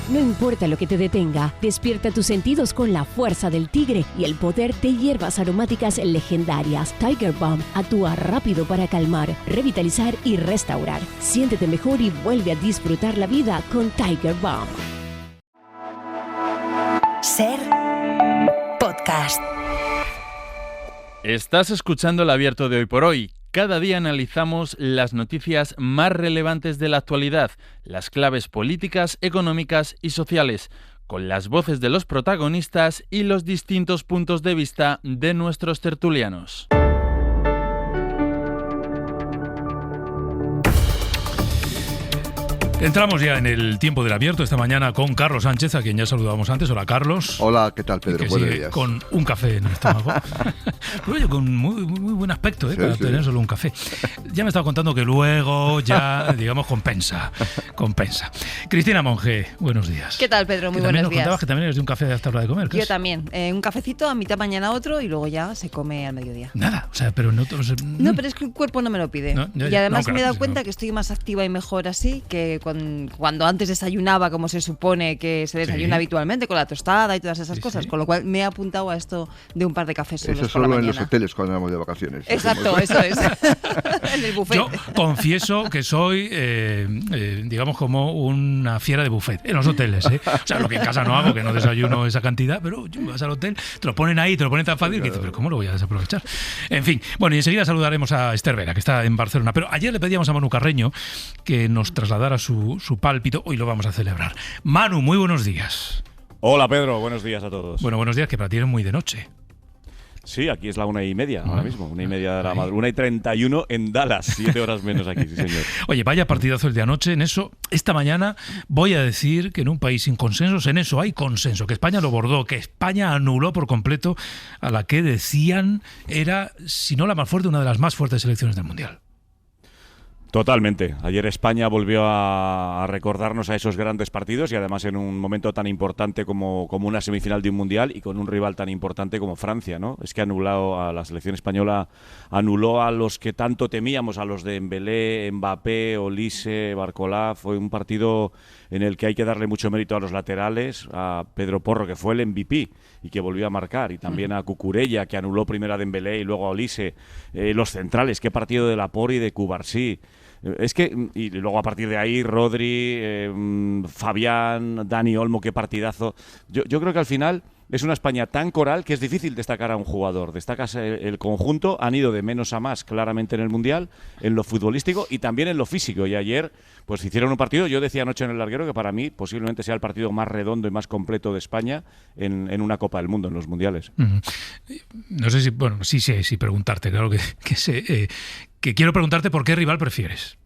No importa lo que te detenga, despierta tus sentidos con la fuerza del tigre y el poder de hierbas aromáticas legendarias. Tiger Balm actúa rápido para calmar, revitalizar y restaurar. Siéntete mejor y vuelve a disfrutar la vida con Tiger Balm. Ser podcast. Estás escuchando el Abierto de Hoy por Hoy. Cada día analizamos las noticias más relevantes de la actualidad, las claves políticas, económicas y sociales, con las voces de los protagonistas y los distintos puntos de vista de nuestros tertulianos. Entramos ya en el tiempo del Abierto esta mañana con Carlos Sánchez, a quien ya saludábamos antes. Hola, Carlos. Hola, ¿qué tal, Pedro? Que Buenos sigue días. con un café en el estómago. Pero oye, con muy buen aspecto, para tener solo un café. Ya me estaba contando que luego ya, digamos, compensa. Cristina Monge, buenos días. ¿Qué tal, Pedro? Muy buenos días. Nos días. contabas que también eres de un café hasta hora de comer. Yo también. Un cafecito, a mitad mañana otro y luego ya se come al mediodía. Nada, o sea, pero no... No, pero es que el cuerpo no me lo pide. No, y además no, me he dado cuenta que estoy más activa y mejor así que cuando antes desayunaba como se supone que se desayuna habitualmente, con la tostada y todas esas cosas. Con lo cual me he apuntado a esto de un par de cafés solos. Eso por la solo en mañana. los hoteles cuando vamos de vacaciones. Exacto, eso es. En el buffet. Yo confieso que soy, digamos, como una fiera de buffet en los hoteles. O sea, lo que en casa no hago, que no desayuno esa cantidad, pero vas al hotel, te lo ponen ahí, te lo ponen tan fácil que dices, pero ¿cómo lo voy a desaprovechar? En fin, bueno, y enseguida saludaremos a Esther Vera, que está en Barcelona. Pero ayer le pedíamos a Manu Carreño que nos trasladara su pálpito. Hoy lo vamos a celebrar. Manu, muy buenos días. Hola, Pedro, buenos días a todos. Bueno, buenos días, que para ti es muy de noche. Sí, aquí es la 1:30 ahora mismo, 1:30 de la madrugada, 1:31 en Dallas, 7 horas menos aquí, sí señor. Oye, vaya partidazo el de anoche. En eso, esta mañana voy a decir que en un país sin consensos, en eso hay consenso, que España lo bordó, que España anuló por completo a la que decían era, si no la más fuerte, una de las más fuertes selecciones del Mundial. Totalmente. Ayer España volvió a recordarnos a esos grandes partidos y además en un momento tan importante como una semifinal de un mundial y con un rival tan importante como Francia, ¿no? Es que anuló a la selección española, anuló a los que tanto temíamos, a los de Dembélé, Mbappé, Olise, Barcola. Fue un partido en el que hay que darle mucho mérito a los laterales, a Pedro Porro, que fue el MVP y que volvió a marcar, y también a Cucurella, que anuló primero a Dembélé y luego a Olise. Los centrales, qué partido de Laporte y de Cubarsí. Es que, y luego a partir de ahí, Rodri, Fabián, Dani Olmo, qué partidazo. Yo creo que al final es una España tan coral que es difícil destacar a un jugador. Destacas el conjunto, han ido de menos a más claramente en el Mundial, en lo futbolístico y también en lo físico. Y ayer pues hicieron un partido, yo decía anoche en el larguero que para mí posiblemente sea el partido más redondo y más completo de España en una Copa del Mundo, en los Mundiales. No sé si, bueno, sí preguntarte, claro que quiero preguntarte por qué rival prefieres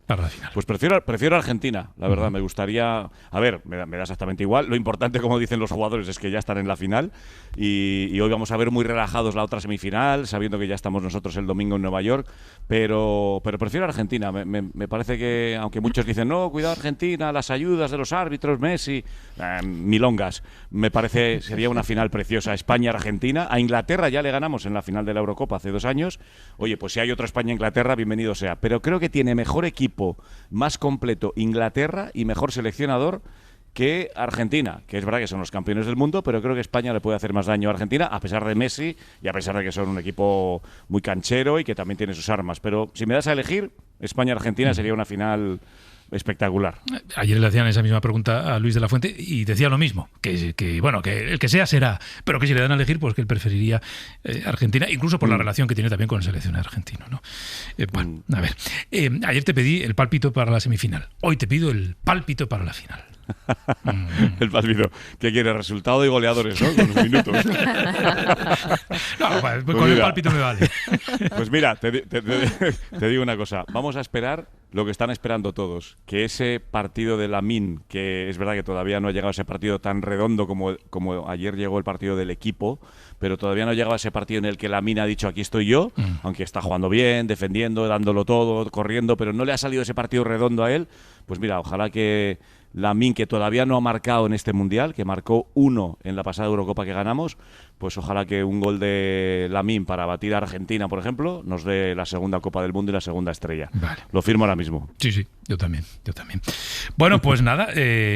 para la final. Pues prefiero Argentina, la verdad. Me gustaría... A ver, me da exactamente igual. Lo importante, como dicen los jugadores, es que ya están en la final y hoy vamos a ver muy relajados la otra semifinal, sabiendo que ya estamos nosotros el domingo en Nueva York, pero prefiero Argentina. Me parece que, aunque muchos dicen, no, cuidado Argentina, las ayudas de los árbitros, Messi, milongas. Me parece sería una final preciosa. España-Argentina. A Inglaterra ya le ganamos en la final de la Eurocopa hace 2 años. Oye, pues si hay otro España-Inglaterra, bienvenido sea. Pero creo que tiene mejor equipo, más completo Inglaterra y mejor seleccionador que Argentina, que es verdad que son los campeones del mundo, pero creo que España le puede hacer más daño a Argentina, a pesar de Messi y a pesar de que son un equipo muy canchero y que también tiene sus armas. Pero si me das a elegir, España-Argentina sería una final espectacular. Ayer le hacían esa misma pregunta a Luis de la Fuente y decía lo mismo, que bueno, que el que sea será, pero que si le dan a elegir, pues que él preferiría Argentina, incluso por la relación que tiene también con el seleccionado argentino, ¿no? Bueno, a ver, ayer te pedí el pálpito para la semifinal, hoy te pido el pálpito para la final. El pálpito. ¿Qué quiere? Resultado y goleadores, ¿no? Con los minutos. No, pues con el pálpito me vale. Pues mira, te digo una cosa. Vamos a esperar lo que están esperando todos. Que ese partido de Lamine, que es verdad que todavía no ha llegado a ese partido tan redondo como ayer llegó el partido del equipo, pero todavía no ha llegado a ese partido en el que Lamine ha dicho aquí estoy yo, aunque está jugando bien, defendiendo, dándolo todo, corriendo, pero no le ha salido ese partido redondo a él. Pues mira, ojalá que Lamine, que todavía no ha marcado en este Mundial, que marcó 1 en la pasada Eurocopa que ganamos, pues ojalá que un gol de Lamine para batir a Argentina, por ejemplo, nos dé la segunda Copa del Mundo y la segunda estrella. Vale. Lo firmo ahora mismo. Sí, yo también. Bueno, pues nada,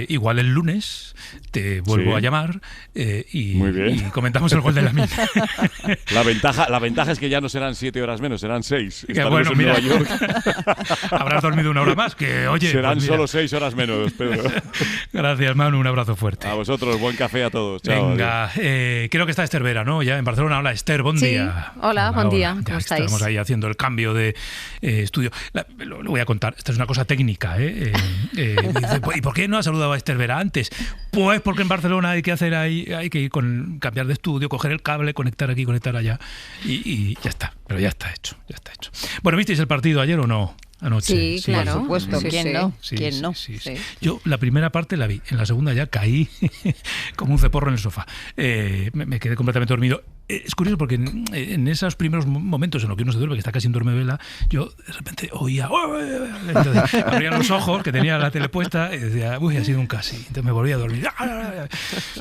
igual el lunes te vuelvo a llamar Muy bien. y comentamos el gol de Lamine. La ventaja es que ya no serán 7 horas menos, serán 6. Bueno, en mira, Nueva York. habrás dormido 1 hora más, que oye. Serán pues mira. solo 6 horas menos, Pedro. Gracias, Manu, un abrazo fuerte. A vosotros, buen café a todos. Chao. Venga, creo que está Esther Vera, ¿no? Ya en Barcelona. Hola, Esther, buen día. Hola, buen día. Ya ¿Cómo estáis? estamos ahí haciendo el cambio de estudio. Lo voy a contar, esta es una cosa técnica. Dice, ¿y por qué no ha saludado a Esther Vera antes? Pues porque en Barcelona hay que ir cambiar de estudio, coger el cable, conectar aquí, conectar allá y ya está. Pero ya está hecho. Bueno, ¿visteis el partido ayer o no? Anoche. Sí, claro. Por supuesto, Sí, ¿quién sí. no? Sí, ¿Quién sí, no? sí. Sí. Yo la primera parte la vi, en la segunda ya caí como un ceporro en el sofá. Me quedé completamente dormido. Es curioso porque en esos primeros momentos en los que uno se duerme, que está casi en dormevela, yo de repente oía, entonces, abría los ojos, que tenía la tele puesta, y decía, uy, ha sido un casi. Entonces me volví a dormir.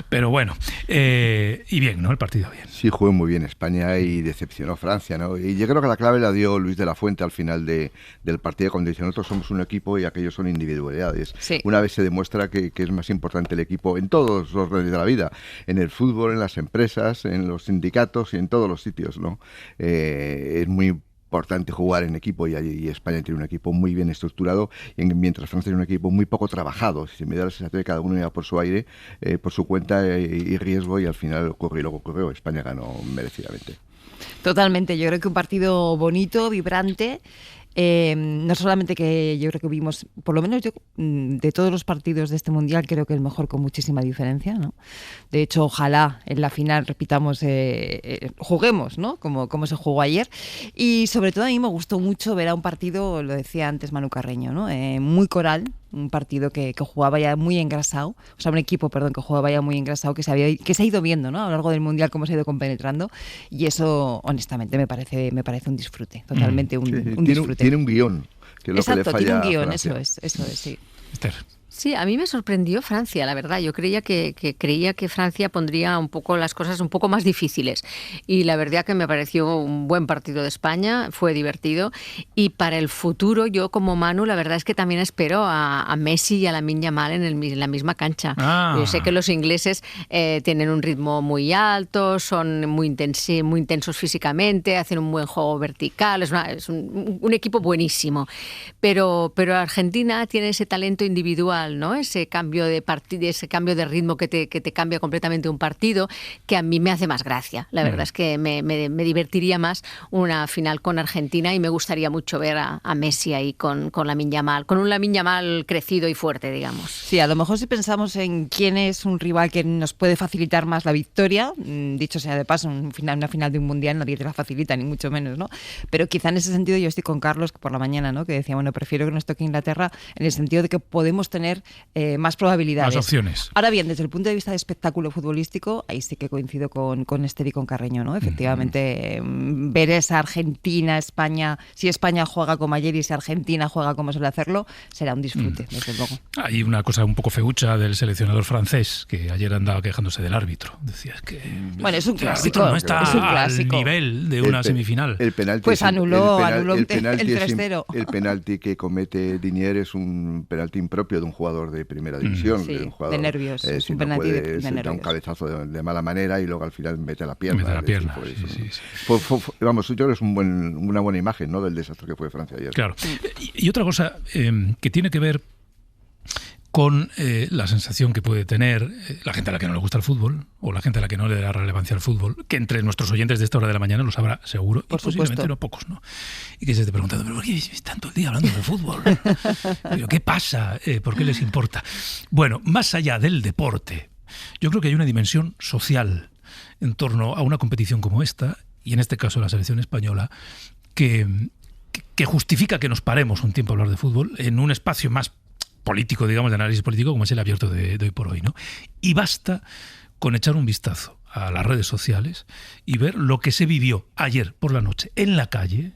Pero bueno, y bien, ¿no? El partido bien. Sí, jugó muy bien España y decepcionó Francia, ¿no? Y yo creo que la clave la dio Luis de la Fuente al final del partido, cuando dice, nosotros somos un equipo y aquellos son individualidades. Sí. Una vez se demuestra que es más importante el equipo en todos los órdenes de la vida, en el fútbol, en las empresas, en los sindicatos y en todos los sitios, ¿no? Es muy importante jugar en equipo y España tiene un equipo muy bien estructurado, mientras Francia tiene un equipo muy poco trabajado. Si me da la sensación de que cada uno iba por su aire, por su cuenta y riesgo, y al final ocurrió lo que ocurrió. España ganó merecidamente. Totalmente, yo creo que un partido bonito, vibrante. No solamente que yo creo que vimos, por lo menos yo, de todos los partidos de este Mundial, creo que el mejor con muchísima diferencia, ¿no? De hecho, ojalá en la final repitamos, juguemos, ¿no? Como se jugó ayer. Y sobre todo a mí me gustó mucho ver a un partido, lo decía antes Manu Carreño, ¿no? Muy coral. Un partido que jugaba ya muy engrasado, o sea, un equipo, perdón, que jugaba ya muy engrasado, que se ha ido viendo, ¿no? A lo largo del Mundial cómo se ha ido compenetrando, y eso, honestamente, me parece un disfrute, totalmente un disfrute. Tiene un guión, que es lo Exacto, que le falla tiene un guión, a Francia. eso es, sí. Esther. Sí, a mí me sorprendió Francia, la verdad. Yo creía que Francia pondría un poco las cosas un poco más difíciles. Y la verdad que me pareció un buen partido de España, fue divertido. Y para el futuro, yo como Manu, la verdad es que también espero a Messi y a Lamine Yamal en la misma cancha. Yo sé que los ingleses tienen un ritmo muy alto, son muy intensos físicamente, hacen un buen juego vertical, es un equipo buenísimo. Pero Argentina tiene ese talento individual, ¿no? Ese cambio de partido, ese cambio de ritmo que te cambia completamente un partido, que a mí me hace más gracia. La verdad es que me divertiría más una final con Argentina, y me gustaría mucho ver a Messi ahí con Lamine Yamal, con un Lamine Yamal crecido y fuerte, digamos. Sí, a lo mejor si pensamos en quién es un rival que nos puede facilitar más la victoria, dicho sea de paso, una final de un Mundial nadie te la facilita, ni mucho menos, ¿no? Pero quizá en ese sentido yo estoy con Carlos por la mañana, ¿no? Que decía, bueno, prefiero que nos toque Inglaterra, en el sentido de que podemos tener más probabilidades. Más opciones. Ahora bien, desde el punto de vista de espectáculo futbolístico, ahí sí que coincido con Esther y con Carreño, ¿no? Efectivamente, ver esa Argentina-España, si España juega como ayer y si Argentina juega como suele hacerlo, será un disfrute, desde luego. Hay una cosa un poco feucha del seleccionador francés, que ayer andaba quejándose del árbitro. Decía, es que bueno, es un clásico. el árbitro no está es un al clásico. nivel de una semifinal. El penalti Pues anuló el penalti 3-0. El penalti que comete Dinier es un penalti impropio de un jugador de primera división. Sí, de un jugador, de nervios. Es si un no penalti puede, de se da nervios. un cabezazo de mala manera y luego al final mete la pierna. Mete la pierna, Sí. sí. Vamos, yo creo que es una buena imagen, ¿no?, del desastre que fue Francia ayer. Claro. Y otra cosa que tiene que ver con la sensación que puede tener la gente a la que no le gusta el fútbol, o la gente a la que no le da relevancia al fútbol, que entre nuestros oyentes de esta hora de la mañana lo sabrá seguro, Por y posiblemente supuesto. no pocos, ¿no? Y que se esté preguntando, ¿pero por qué están todo el día hablando de fútbol? ¿Pero qué pasa? ¿Por qué les importa? Bueno, más allá del deporte, yo creo que hay una dimensión social en torno a una competición como esta, y en este caso la selección española, que justifica que nos paremos un tiempo a hablar de fútbol en un espacio más político, digamos, de análisis político, como es el abierto de hoy por hoy, ¿no? Y basta con echar un vistazo a las redes sociales y ver lo que se vivió ayer por la noche en la calle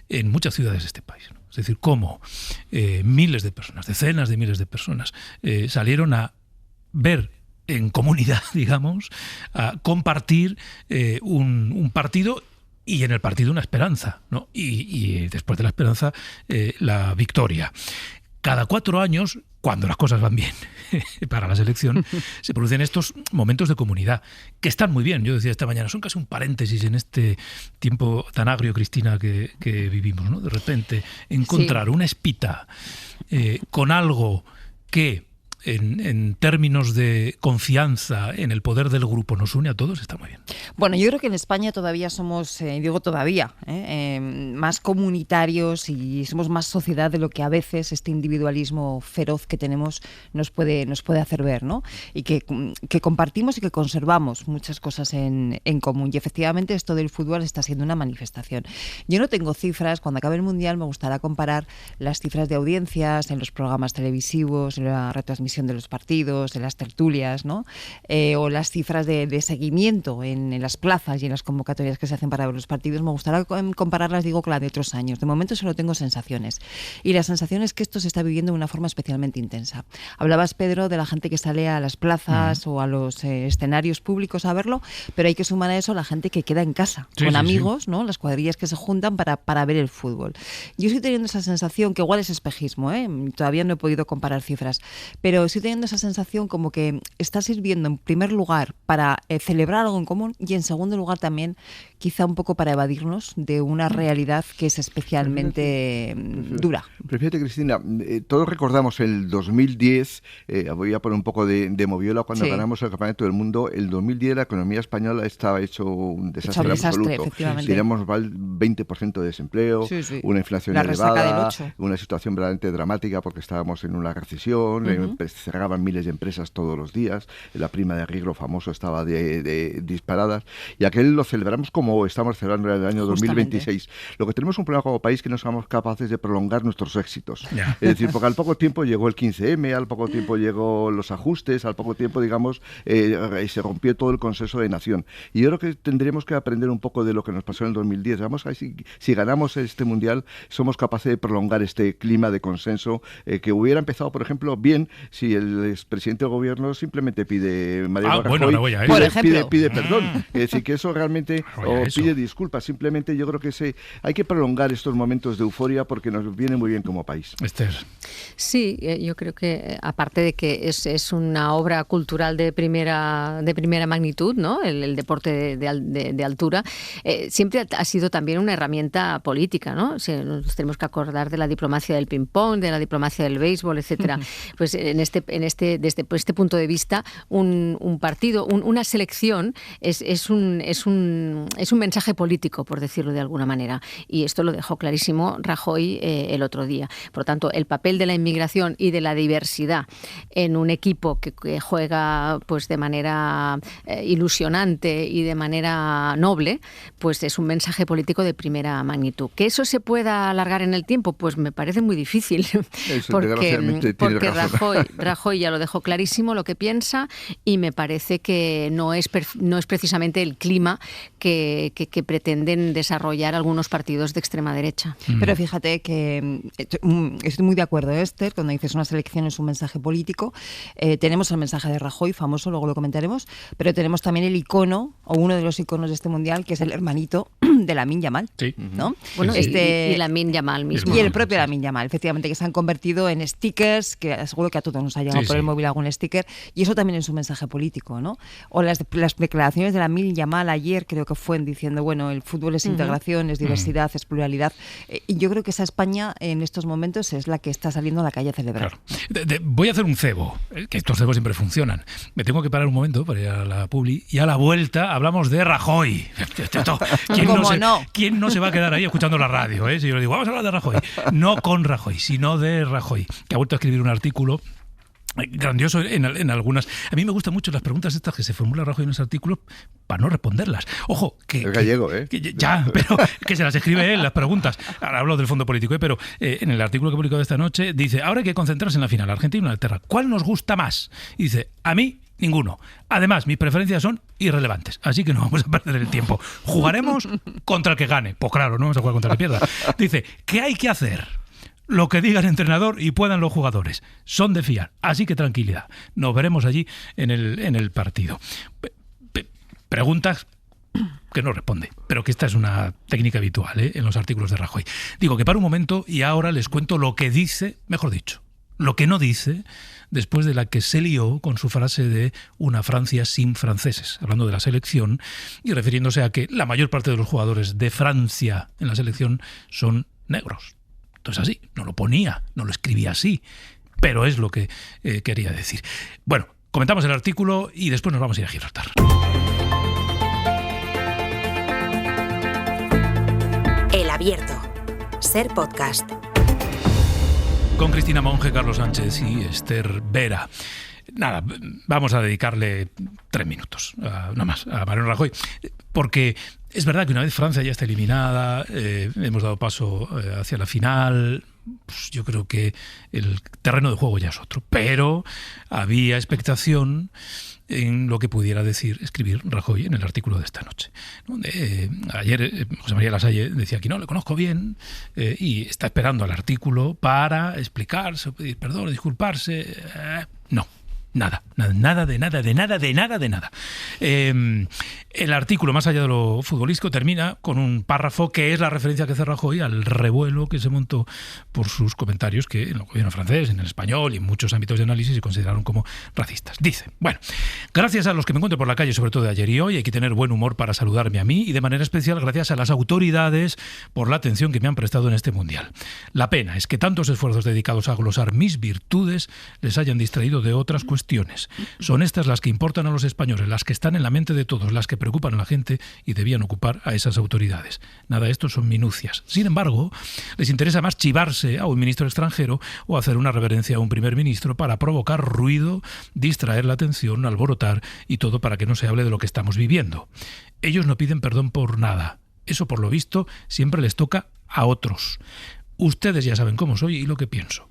en muchas ciudades de este país, ¿no? Es decir, cómo miles de personas, decenas de miles de personas salieron a ver en comunidad, digamos, a compartir un partido y en el partido una esperanza, ¿no? Y después de la esperanza, la victoria. Cada 4 años, cuando las cosas van bien para la selección, se producen estos momentos de comunidad, que están muy bien. Yo decía esta mañana, son casi un paréntesis en este tiempo tan agrio, Cristina, que vivimos, ¿no? De repente, encontrar una espita con algo que en términos de confianza en el poder del grupo nos une a todos, está muy bien. Bueno, yo creo que en España todavía somos, digo todavía, más comunitarios y somos más sociedad de lo que a veces este individualismo feroz que tenemos nos puede hacer ver, ¿no? Y que compartimos y que conservamos muchas cosas en común. Y efectivamente esto del fútbol está siendo una manifestación. Yo no tengo cifras, cuando acabe el Mundial me gustará comparar las cifras de audiencias en los programas televisivos, en la retransmisión de los partidos, de las tertulias, ¿no? O las cifras de seguimiento en las plazas y en las convocatorias que se hacen para ver los partidos. Me gustaría compararlas, digo, con la de otros años. De momento solo tengo sensaciones. Y la sensación es que esto se está viviendo de una forma especialmente intensa. Hablabas, Pedro, de la gente que sale a las plazas o a los escenarios públicos a verlo, pero hay que sumar a eso la gente que queda en casa, con amigos, ¿no? Las cuadrillas que se juntan para ver el fútbol. Yo estoy teniendo esa sensación, que igual es espejismo, todavía no he podido comparar cifras, pero estoy teniendo esa sensación como que está sirviendo en primer lugar para celebrar algo en común y en segundo lugar también quizá un poco para evadirnos de una realidad que es especialmente dura. Fíjate, Cristina, todos recordamos el 2010, voy a poner un poco de moviola, cuando ganamos el Campeonato del Mundo. El 2010 la economía española estaba hecho un desastre absoluto. Teníamos el 20% de desempleo, una inflación elevada, una situación verdaderamente dramática porque estábamos en una recesión, cerraban miles de empresas todos los días, la prima de riesgo famoso estaba de disparadas, y aquel lo celebramos como estamos celebrando el año 2026. Lo que tenemos un problema como país, que no somos capaces de prolongar nuestros éxitos. Es decir, porque al poco tiempo llegó el 15M, al poco tiempo llegó los ajustes, al poco tiempo, digamos, se rompió todo el consenso de nación. Y yo creo que tendríamos que aprender un poco de lo que nos pasó en el 2010. Vamos a ver si ganamos este Mundial, somos capaces de prolongar este clima de consenso que hubiera empezado, por ejemplo, bien si el expresidente del gobierno simplemente pide pide perdón. Es decir, que eso realmente pide disculpas. Simplemente yo creo que hay que prolongar estos momentos de euforia porque nos viene muy bien como país. Esther. Sí, yo creo que aparte de que es una obra cultural de primera magnitud, ¿no? El deporte de altura, siempre ha sido también una herramienta política, ¿no? O sea, nos tenemos que acordar de la diplomacia del ping-pong, de la diplomacia del béisbol, etcétera. Pues desde este punto de vista, un partido, una selección es un mensaje político, por decirlo de alguna manera. Y esto lo dejó clarísimo Rajoy el otro día. Por lo tanto, el papel de la inmigración y de la diversidad en un equipo que juega pues de manera ilusionante y de manera noble, pues es un mensaje político de primera magnitud. ¿Que eso se pueda alargar en el tiempo? Pues me parece muy difícil. Porque Rajoy ya lo dejó clarísimo lo que piensa, y me parece que no es precisamente el clima que pretenden desarrollar algunos partidos de extrema derecha. Pero fíjate que estoy muy de acuerdo, Esther, cuando dices una selección es un mensaje político. Tenemos el mensaje de Rajoy, famoso, luego lo comentaremos, pero tenemos también el icono, o uno de los iconos de este Mundial, que es el hermanito de Lamine Yamal, ¿no? Bueno, y Lamine Yamal mismo. Y el propio Lamine Yamal, efectivamente, que se han convertido en stickers, que seguro que a todos nos ha llegado por el móvil algún sticker, y eso también es un mensaje político, ¿no? O las declaraciones de Lamine Yamal ayer, creo que fue diciendo, bueno, el fútbol es integración, es diversidad, es pluralidad, y yo creo que esa España en estos momentos es la que está saliendo a la calle a celebrar. Claro. Voy a hacer un cebo, que estos cebos siempre funcionan. Me tengo que parar un momento para ir a la publi, y a la vuelta hablamos de Rajoy. ¿Quién no se va a quedar ahí escuchando la radio? Si yo le digo, vamos a hablar de Rajoy. No con Rajoy, sino de Rajoy, que ha vuelto a escribir un artículo grandioso en algunas. A mí me gustan mucho las preguntas estas que se formula Rajoy en los artículos para no responderlas. Ojo, que es gallego, pero que se las escribe él, las preguntas. Ahora hablo del fondo político, pero en el artículo que he publicado esta noche dice, ahora hay que concentrarse en la final, Argentina y Inglaterra. ¿Cuál nos gusta más? Y dice, a mí ninguno. Además, mis preferencias son irrelevantes, así que no vamos a perder el tiempo. Jugaremos contra el que gane. Pues claro, no vamos a jugar contra el que pierda. Dice, ¿qué hay que hacer? lo que diga el entrenador y puedan los jugadores. Son de fiar. Así que tranquilidad. Nos veremos allí en el partido. Preguntas que no responde, pero que esta es una técnica habitual en los artículos de Rajoy. Digo que para un momento y ahora les cuento lo que dice, mejor dicho, lo que no dice después de la que se lió con su frase de una Francia sin franceses, hablando de la selección y refiriéndose a que la mayor parte de los jugadores de Francia en la selección son negros. Entonces así, no lo ponía, no lo escribía así, pero es lo que quería decir. Bueno, comentamos el artículo y después nos vamos a ir a Gibraltar. El Abierto. Ser Podcast. Con Cristina Monge, Carlos Sánchez y Esther Vera. Nada, vamos a dedicarle 3 minutos, nada más, a Mariano Rajoy, porque es verdad que una vez Francia ya está eliminada, hemos dado paso hacia la final, pues yo creo que el terreno de juego ya es otro, pero había expectación en lo que pudiera escribir Rajoy en el artículo de esta noche. Ayer José María Lasalle decía que no, le conozco bien y está esperando al artículo para explicarse, pedir perdón, disculparse. No. Nada. El artículo, más allá de lo futbolístico, termina con un párrafo que es la referencia que hace Rajoy al revuelo que se montó por sus comentarios que en el gobierno francés, en el español y en muchos ámbitos de análisis se consideraron como racistas. Dice, bueno, gracias a los que me encuentro por la calle, sobre todo de ayer y hoy, hay que tener buen humor para saludarme a mí y de manera especial gracias a las autoridades por la atención que me han prestado en este mundial. La pena es que tantos esfuerzos dedicados a glosar mis virtudes les hayan distraído de otras cuestiones. Son estas las que importan a los españoles, las que están en la mente de todos, las que preocupan a la gente y debían ocupar a esas autoridades. Nada de esto son minucias. Sin embargo, les interesa más chivarse a un ministro extranjero o hacer una reverencia a un primer ministro para provocar ruido, distraer la atención, alborotar y todo para que no se hable de lo que estamos viviendo. Ellos no piden perdón por nada. Eso, por lo visto, siempre les toca a otros. Ustedes ya saben cómo soy y lo que pienso.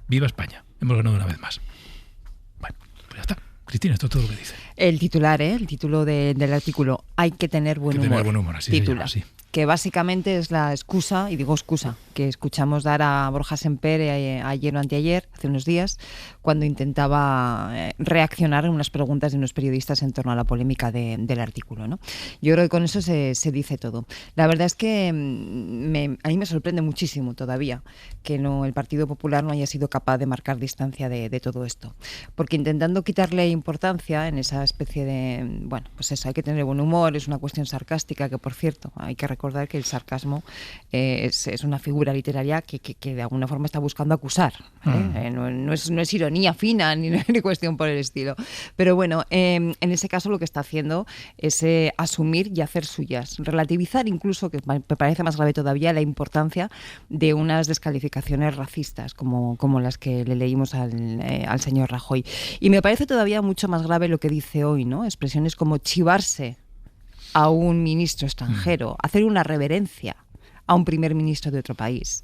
¡Viva España! Hemos ganado una vez más. Bueno, pues ya está. Cristina, esto es todo lo que dice. El titular, el título del artículo, hay que tener buen humor. Tener buen humor, así se llama, sí. Que básicamente es la excusa, y digo excusa, que escuchamos dar a Borja Semper ayer o anteayer, hace unos días, cuando intentaba reaccionar en unas preguntas de unos periodistas en torno a la polémica del artículo, ¿no? Yo creo que con eso se dice todo. La verdad es que a mí me sorprende muchísimo todavía que el Partido Popular no haya sido capaz de marcar distancia de todo esto. Porque intentando quitarle importancia en esa especie de, bueno, pues eso, hay que tener buen humor, es una cuestión sarcástica que, por cierto, hay que recordar que el sarcasmo es una figura literaria que de alguna forma está buscando acusar. No es ironía fina ni cuestión por el estilo. Pero bueno, en ese caso lo que está haciendo es asumir y hacer suyas. Relativizar incluso, que me parece más grave todavía, la importancia de unas descalificaciones racistas como las que le leímos al señor Rajoy. Y me parece todavía mucho más grave lo que dice hoy, ¿no? Expresiones como chivarse a un ministro extranjero, hacer una reverencia a un primer ministro de otro país,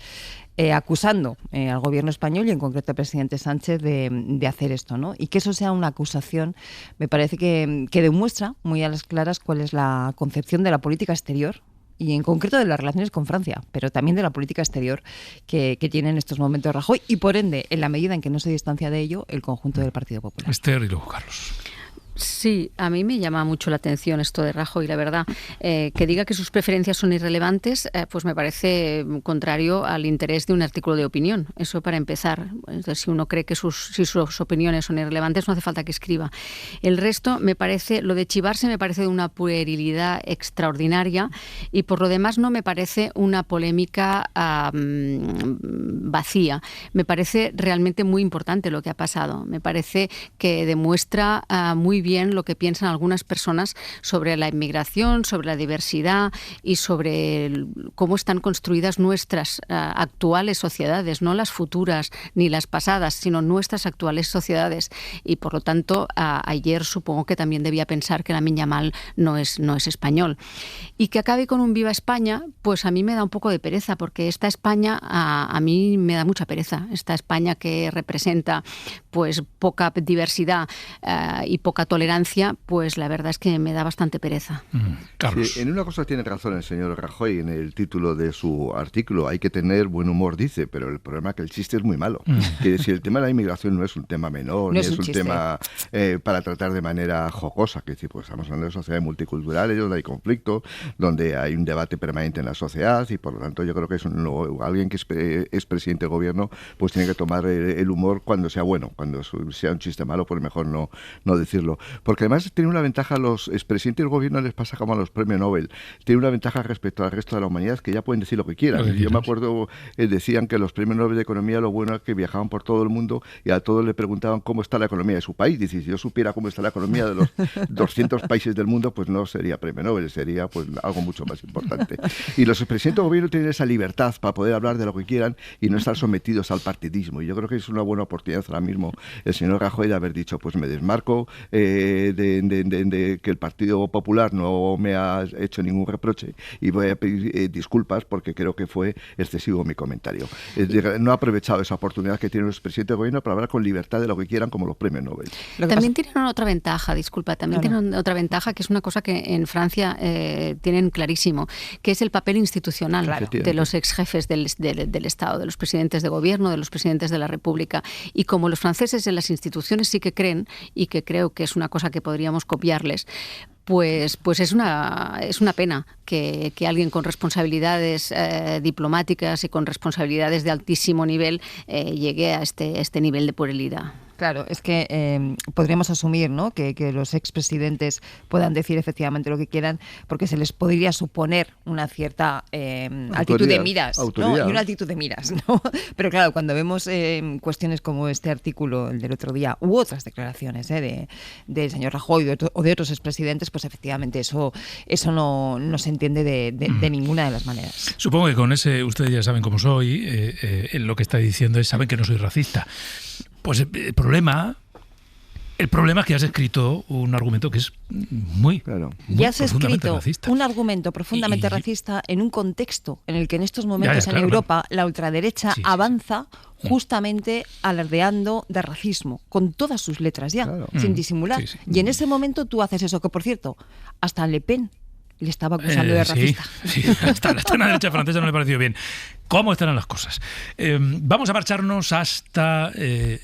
acusando al gobierno español y en concreto al presidente Sánchez de hacer esto, ¿no? Y que eso sea una acusación me parece que demuestra muy a las claras cuál es la concepción de la política exterior y en concreto de las relaciones con Francia, pero también de la política exterior que tiene en estos momentos Rajoy y por ende, en la medida en que no se distancia de ello, el conjunto del Partido Popular. Esther y luego Carlos. Sí, a mí me llama mucho la atención esto de Rajoy, la verdad. Que diga que sus preferencias son irrelevantes, pues me parece contrario al interés de un artículo de opinión. Eso para empezar. Entonces, si uno cree que si sus opiniones son irrelevantes, no hace falta que escriba. El resto, me parece, lo de chivarse me parece de una puerilidad extraordinaria y por lo demás no me parece una polémica vacía. Me parece realmente muy importante lo que ha pasado. Me parece que demuestra muy bien lo que piensan algunas personas sobre la inmigración, sobre la diversidad y sobre cómo están construidas nuestras actuales sociedades, no las futuras ni las pasadas, sino nuestras actuales sociedades. Y por lo tanto, ayer supongo que también debía pensar que Lamine Yamal no es español. Y que acabe con un Viva España, pues a mí me da un poco de pereza, porque esta España a mí me da mucha pereza. Esta España que representa pues poca diversidad y poca tolerancia tolerancia, pues la verdad es que me da bastante pereza. Carlos. Sí, en una cosa tiene razón el señor Rajoy en el título de su artículo. Hay que tener buen humor, dice, pero el problema es que el chiste es muy malo. Que decir, el tema de la inmigración no es un tema menor, No ni es es un chiste. tema para tratar de manera jocosa. Que decir, pues estamos hablando de sociedades multiculturales donde hay conflicto, donde hay un debate permanente en la sociedad y por lo tanto yo creo que alguien que es presidente del gobierno pues tiene que tomar el humor cuando sea bueno. Cuando sea un chiste malo, pues mejor no decirlo. Porque además tiene una ventaja, a los expresidentes del gobierno les pasa como a los premios Nobel. Tiene una ventaja respecto al resto de la humanidad, que ya pueden decir lo que quieran. Yo me acuerdo, decían que los premios Nobel de Economía lo bueno es que viajaban por todo el mundo y a todos le preguntaban cómo está la economía de su país. Dice, si yo supiera cómo está la economía de los 200 países del mundo, pues no sería premio Nobel, sería pues algo mucho más importante. Y los expresidentes del gobierno tienen esa libertad para poder hablar de lo que quieran y no estar sometidos al partidismo. Y yo creo que es una buena oportunidad ahora mismo el señor Rajoy de haber dicho, pues me desmarco de que el Partido Popular no me ha hecho ningún reproche y voy a pedir disculpas porque creo que fue excesivo mi comentario. No ha aprovechado esa oportunidad que tienen los presidentes del gobierno para hablar con libertad de lo que quieran, como los premios Nobel. También tienen otra ventaja, tienen otra ventaja, que es una cosa que en Francia tienen clarísimo, que es el papel institucional de los ex jefes del Estado, de los presidentes de gobierno, de los presidentes de la República. Y como los franceses en las instituciones sí que creen, y que creo que es una cosa que podríamos copiarles, pues es una pena que alguien con responsabilidades diplomáticas y con responsabilidades de altísimo nivel llegue a este nivel de puerilidad. Claro, es que podríamos asumir, ¿no?, que los expresidentes puedan decir efectivamente lo que quieran, porque se les podría suponer una cierta altitud de miras, ¿no? Y una altitud de miras, ¿no? Pero claro, cuando vemos cuestiones como este artículo, el del otro día, u otras declaraciones del señor Rajoy o de otros expresidentes, pues efectivamente eso no se entiende de ninguna de las maneras. Supongo que con ese, ustedes ya saben cómo soy, lo que está diciendo es, saben que no soy racista. Pues el problema es que has escrito un argumento que es muy escrito racista. Un argumento profundamente racista en un contexto en el que en estos momentos en Europa la ultraderecha avanza justamente alardeando de racismo, con todas sus letras sin disimular. Y en ese momento tú haces eso, que por cierto, hasta Le Pen le estaba acusando de racista. Sí, hasta la extrema derecha francesa no le pareció bien. ¿Cómo estarán las cosas? Vamos a marcharnos hasta, iba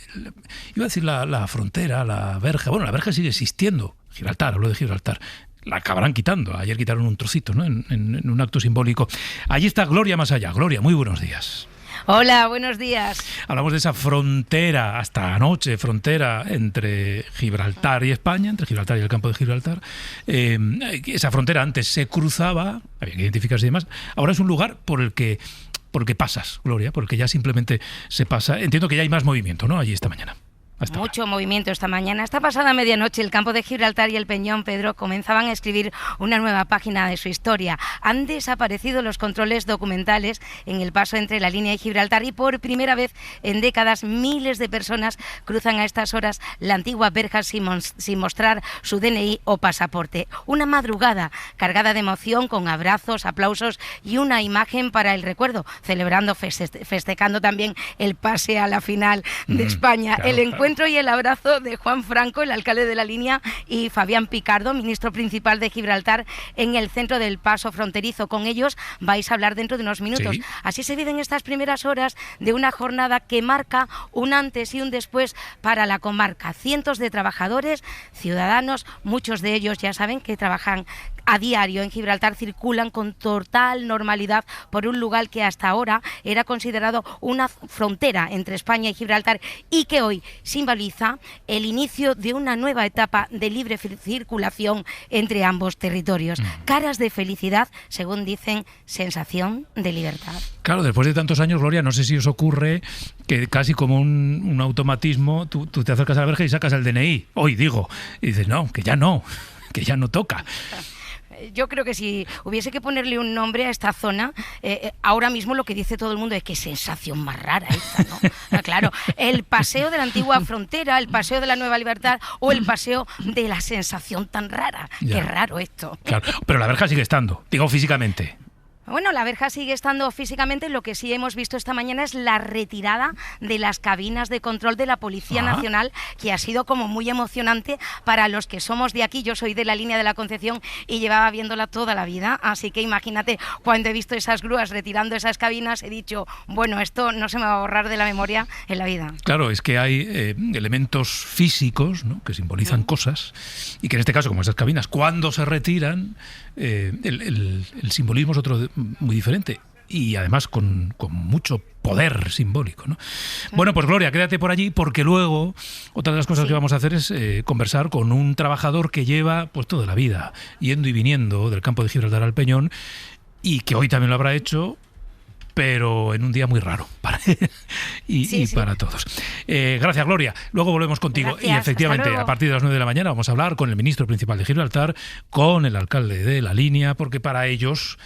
a decir la frontera, la verja. Bueno, la verja sigue existiendo. Gibraltar, hablo de Gibraltar. La acabarán quitando. Ayer quitaron un trocito, ¿no?, en un acto simbólico. Allí está Gloria Masaya. Gloria, muy buenos días. Hola, buenos días. Hablamos de esa frontera, hasta anoche, frontera entre Gibraltar y España, entre Gibraltar y el campo de Gibraltar. Esa frontera antes se cruzaba, había que identificarse y demás. Ahora es un lugar por el que pasas, Gloria, porque ya simplemente se pasa. Entiendo que ya hay más movimiento, ¿no?, allí esta mañana. Mucho movimiento esta mañana. Esta pasada medianoche el campo de Gibraltar y el Peñón, Pedro, comenzaban a escribir una nueva página de su historia. Han desaparecido los controles documentales en el paso entre la línea y Gibraltar y por primera vez en décadas miles de personas cruzan a estas horas la antigua verja sin mostrar su DNI o pasaporte. Una madrugada cargada de emoción, con abrazos, aplausos y una imagen para el recuerdo, celebrando, festejando también el pase a la final de España. El encuentro y el abrazo de Juan Franco, el alcalde de la línea, y Fabián Picardo, ministro principal de Gibraltar, en el centro del paso fronterizo. Con ellos vais a hablar dentro de unos minutos. Sí. Así se viven estas primeras horas de una jornada que marca un antes y un después para la comarca. Cientos de trabajadores, ciudadanos, muchos de ellos ya saben que trabajan a diario en Gibraltar, circulan con total normalidad por un lugar que hasta ahora era considerado una frontera entre España y Gibraltar y que hoy simboliza el inicio de una nueva etapa de libre circulación entre ambos territorios. Caras de felicidad, según dicen, sensación de libertad. Claro, después de tantos años, Gloria, no sé si os ocurre que casi como un automatismo, tú te acercas a la verja y sacas el DNI. Hoy digo, y dices, no, que ya no toca. Yo creo que si hubiese que ponerle un nombre a esta zona, ahora mismo lo que dice todo el mundo es que sensación más rara esta, ¿no? Claro, el paseo de la antigua frontera, el paseo de la nueva libertad o el paseo de la sensación tan rara. Ya. Qué raro esto. Claro, pero la verja sigue estando, digo físicamente. Bueno, la verja sigue estando físicamente, lo que sí hemos visto esta mañana es la retirada de las cabinas de control de la Policía Nacional, que ha sido como muy emocionante para los que somos de aquí. Yo soy de la línea de la Concepción y llevaba viéndola toda la vida, así que imagínate, cuando he visto esas grúas retirando esas cabinas, he dicho, bueno, esto no se me va a borrar de la memoria en la vida. Claro, es que hay elementos físicos, ¿no?, que simbolizan cosas, y que en este caso, como esas cabinas, cuando se retiran, el simbolismo es otro muy diferente. Y además con mucho poder simbólico, ¿no? Bueno, pues Gloria, quédate por allí, porque luego otra de las cosas que vamos a hacer es conversar con un trabajador que lleva pues toda la vida yendo y viniendo del campo de Gibraltar al Peñón, y que hoy también lo habrá hecho, pero en un día muy raro para él y para todos. Gracias, Gloria. Luego volvemos contigo. Gracias, y efectivamente, hasta luego. a partir de las 9 de la mañana vamos a hablar con el ministro principal de Gibraltar, con el alcalde de La Línea, porque para ellos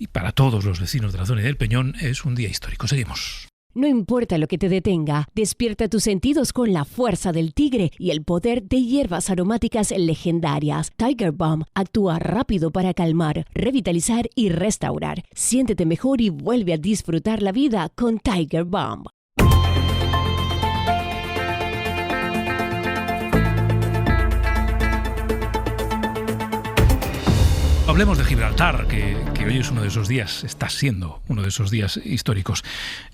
y para todos los vecinos de la zona y del Peñón es un día histórico. Seguimos. No importa lo que te detenga, despierta tus sentidos con la fuerza del tigre y el poder de hierbas aromáticas legendarias. Tiger Balm actúa rápido para calmar, revitalizar y restaurar. Siéntete mejor y vuelve a disfrutar la vida con Tiger Balm. Hablemos de Gibraltar, que hoy es uno de esos días, está siendo uno de esos días históricos.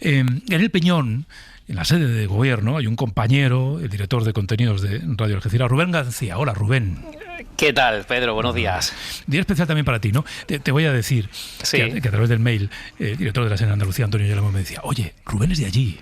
En el Peñón, en la sede de gobierno, hay un compañero, el director de contenidos de Radio Algeciras, Rubén García. Hola, Rubén. ¿Qué tal, Pedro? Buenos días. Día especial también para ti, ¿no? Te voy a decir que a través del mail, el director de la sede de Andalucía, Antonio Yelamo, me decía, oye, Rubén es de allí.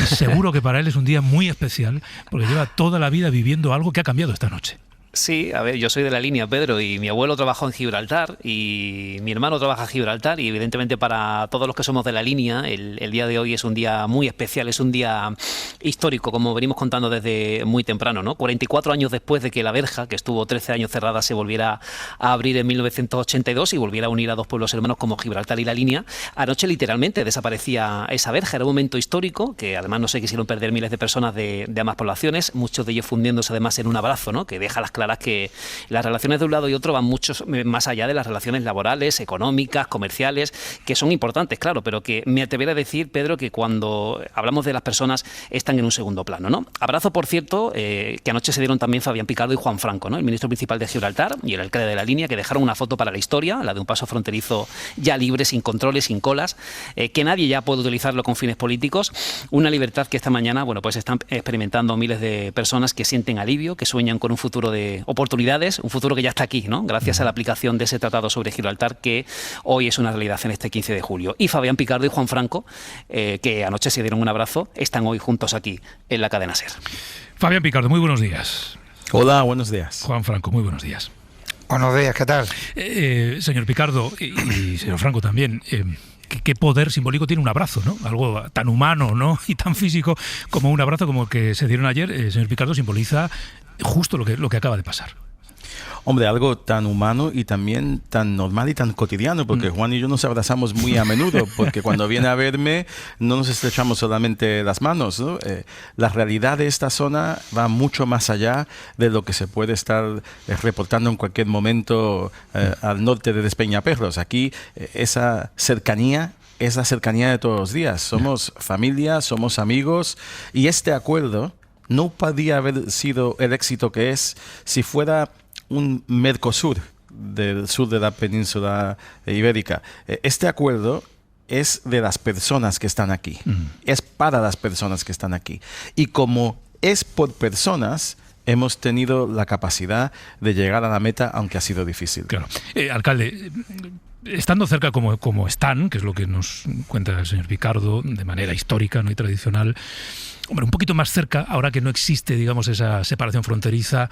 Y seguro que para él es un día muy especial, porque lleva toda la vida viviendo algo que ha cambiado esta noche. Sí, a ver, yo soy de La Línea, Pedro, y mi abuelo trabajó en Gibraltar y mi hermano trabaja en Gibraltar, y evidentemente para todos los que somos de La Línea el día de hoy es un día muy especial, es un día histórico, como venimos contando desde muy temprano, ¿no? 44 años después de que la verja, que estuvo 13 años cerrada, se volviera a abrir en 1982 y volviera a unir a dos pueblos hermanos como Gibraltar y La Línea. Anoche literalmente desaparecía esa verja, era un momento histórico que además no se quisieron perder miles de personas de ambas poblaciones, muchos de ellos fundiéndose además en un abrazo, ¿no?, que deja las claras que las relaciones de un lado y otro van mucho más allá de las relaciones laborales, económicas, comerciales, que son importantes, claro, pero que me atrevería a decir, Pedro, que cuando hablamos de las personas están en un segundo plano, ¿no? Abrazo, por cierto, que anoche se dieron también Fabián Picardo y Juan Franco, ¿no?, el ministro principal de Gibraltar y el alcalde de La Línea, que dejaron una foto para la historia, la de un paso fronterizo ya libre, sin controles, sin colas, que nadie ya puede utilizarlo con fines políticos, una libertad que esta mañana, bueno, pues están experimentando miles de personas que sienten alivio, que sueñan con un futuro de oportunidades, un futuro que ya está aquí, ¿no?, gracias a la aplicación de ese tratado sobre Gibraltar, que hoy es una realidad en este 15 de julio. Y Fabián Picardo y Juan Franco, que anoche se dieron un abrazo, están hoy juntos aquí en la cadena SER. Fabián Picardo, muy buenos días. Hola, buenos días. Juan Franco, muy buenos días. Buenos días, ¿qué tal? Señor Picardo y señor Franco también, ¿qué poder simbólico tiene un abrazo, ¿no? Algo tan humano, ¿no?, y tan físico como un abrazo como el que se dieron ayer. Señor Picardo, simboliza justo lo que acaba de pasar. Hombre, algo tan humano y también tan normal y tan cotidiano, porque Juan y yo nos abrazamos muy a menudo, porque cuando viene a verme no nos estrechamos solamente las manos, ¿no? La realidad de esta zona va mucho más allá de lo que se puede estar reportando en cualquier momento al norte de Despeñaperros. Aquí esa cercanía es la cercanía de todos los días. Somos familia, somos amigos, y este acuerdo no podría haber sido el éxito que es si fuera un Mercosur del sur de la península ibérica. Este acuerdo es de las personas que están aquí, es para las personas que están aquí. Y como es por personas, hemos tenido la capacidad de llegar a la meta, aunque ha sido difícil. Claro. Alcalde, estando cerca como están, que es lo que nos cuenta el señor Picardo, de manera histórica, ¿no?, y tradicional, hombre, un poquito más cerca, ahora que no existe, digamos, esa separación fronteriza,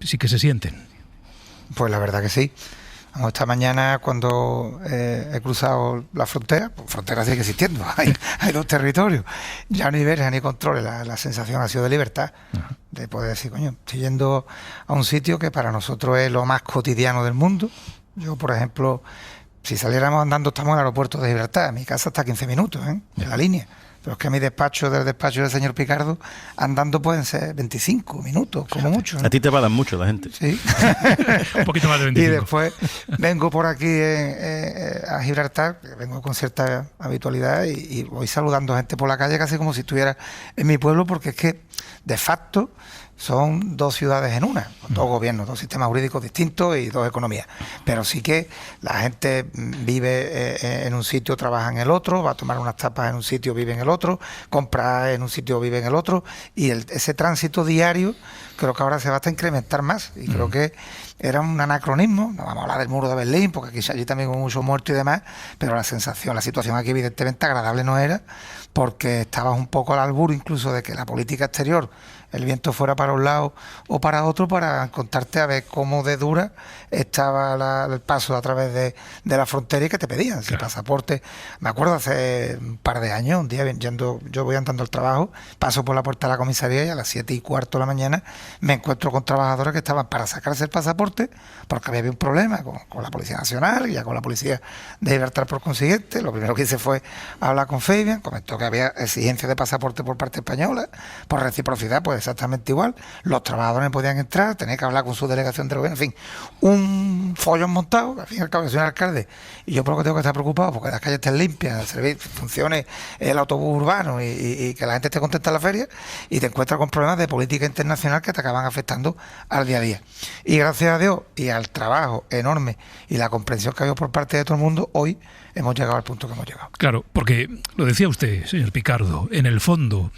sí que se sienten. Pues la verdad que sí. Esta mañana, cuando he cruzado la frontera, pues frontera sigue existiendo, hay dos territorios, ya no hay verja ni controles, la sensación ha sido de libertad, de poder decir, coño, estoy yendo a un sitio que para nosotros es lo más cotidiano del mundo. Yo, por ejemplo, si saliéramos andando, estamos en el aeropuerto de Gibraltar, mi casa está a 15 minutos, en La Línea. Pero es que mi despacho, del despacho del señor Picardo, andando pueden ser 25 minutos, como mucho, ¿no? A ti te pagan mucho la gente. Sí. Un poquito más de 25. Y después vengo por aquí a Gibraltar, vengo con cierta habitualidad y voy saludando a gente por la calle casi como si estuviera en mi pueblo, porque es que, de facto, son dos ciudades en una, con dos gobiernos, dos sistemas jurídicos distintos y dos economías. Pero sí que la gente vive en un sitio, trabaja en el otro, va a tomar unas tapas en un sitio, vive en el otro, compra en un sitio, vive en el otro, y ese tránsito diario creo que ahora se va hasta incrementar más, y creo que era un anacronismo. No vamos a hablar del muro de Berlín, porque quizá allí también hubo mucho muerto y demás, pero la situación aquí evidentemente agradable no era, porque estabas un poco al albur incluso de que la política exterior, el viento fuera para un lado o para otro, para contarte a ver cómo de dura estaba el paso a través de la frontera y que te pedían si pasaporte. Me acuerdo hace un par de años, un día yo voy andando al trabajo, paso por la puerta de la comisaría y a las 7:15 de la mañana me encuentro con trabajadores que estaban para sacarse el pasaporte porque había un problema con la Policía Nacional y ya con la Policía de Gibraltar por consiguiente. Lo primero que hice fue hablar con Fabian, comentó que había exigencia de pasaporte por parte española, por reciprocidad, pues exactamente igual. Los trabajadores podían entrar, tenía que hablar con su delegación de gobierno, en fin, un follón montado. Al fin y al cabo, yo soy un alcalde y yo creo que tengo que estar preocupado porque las calles estén limpias, el servicio funcione, el autobús urbano y que la gente esté contenta en la feria, y te encuentras con problemas de política internacional que te acaban afectando al día a día. Y gracias a Dios y al trabajo enorme y la comprensión que ha habido por parte de todo el mundo, hoy hemos llegado al punto que hemos llegado. Claro, porque lo decía usted, señor Picardo, en el fondo,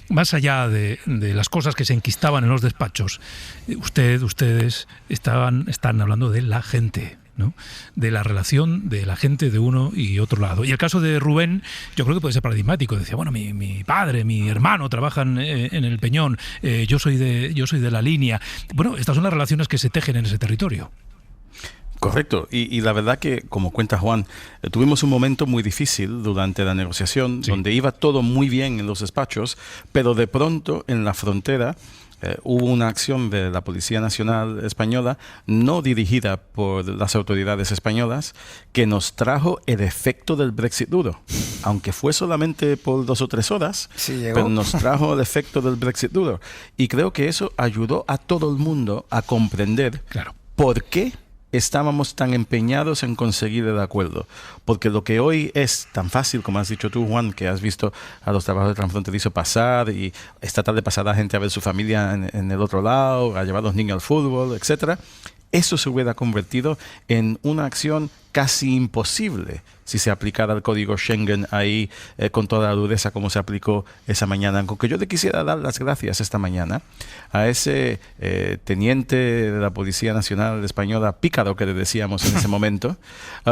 más allá de las cosas que se enquistaban en los despachos, ustedes están hablando de la gente, ¿no? De la relación de la gente de uno y otro lado. Y el caso de Rubén, yo creo que puede ser paradigmático. Decía, bueno, mi padre, mi hermano trabajan en el Peñón, yo soy de la línea. Bueno, estas son las relaciones que se tejen en ese territorio. Correcto, y la verdad que, como cuenta Juan, tuvimos un momento muy difícil durante la negociación, donde iba todo muy bien en los despachos, pero de pronto en la frontera hubo una acción de la Policía Nacional Española, no dirigida por las autoridades españolas, que nos trajo el efecto del Brexit duro. Aunque fue solamente por 2 o 3 horas, pero nos trajo el efecto del Brexit duro. Y creo que eso ayudó a todo el mundo a comprender por qué estábamos tan empeñados en conseguir el acuerdo. Porque lo que hoy es tan fácil, como has dicho tú, Juan, que has visto a los trabajadores transfronterizos pasar, y esta tarde pasada gente a ver su familia en el otro lado, a llevar a los niños al fútbol, etcétera, eso se hubiera convertido en una acción casi imposible si se aplicara el código Schengen ahí con toda la dureza como se aplicó esa mañana. Aunque yo le quisiera dar las gracias esta mañana a ese teniente de la Policía Nacional Española, Pícaro, que le decíamos en ese momento,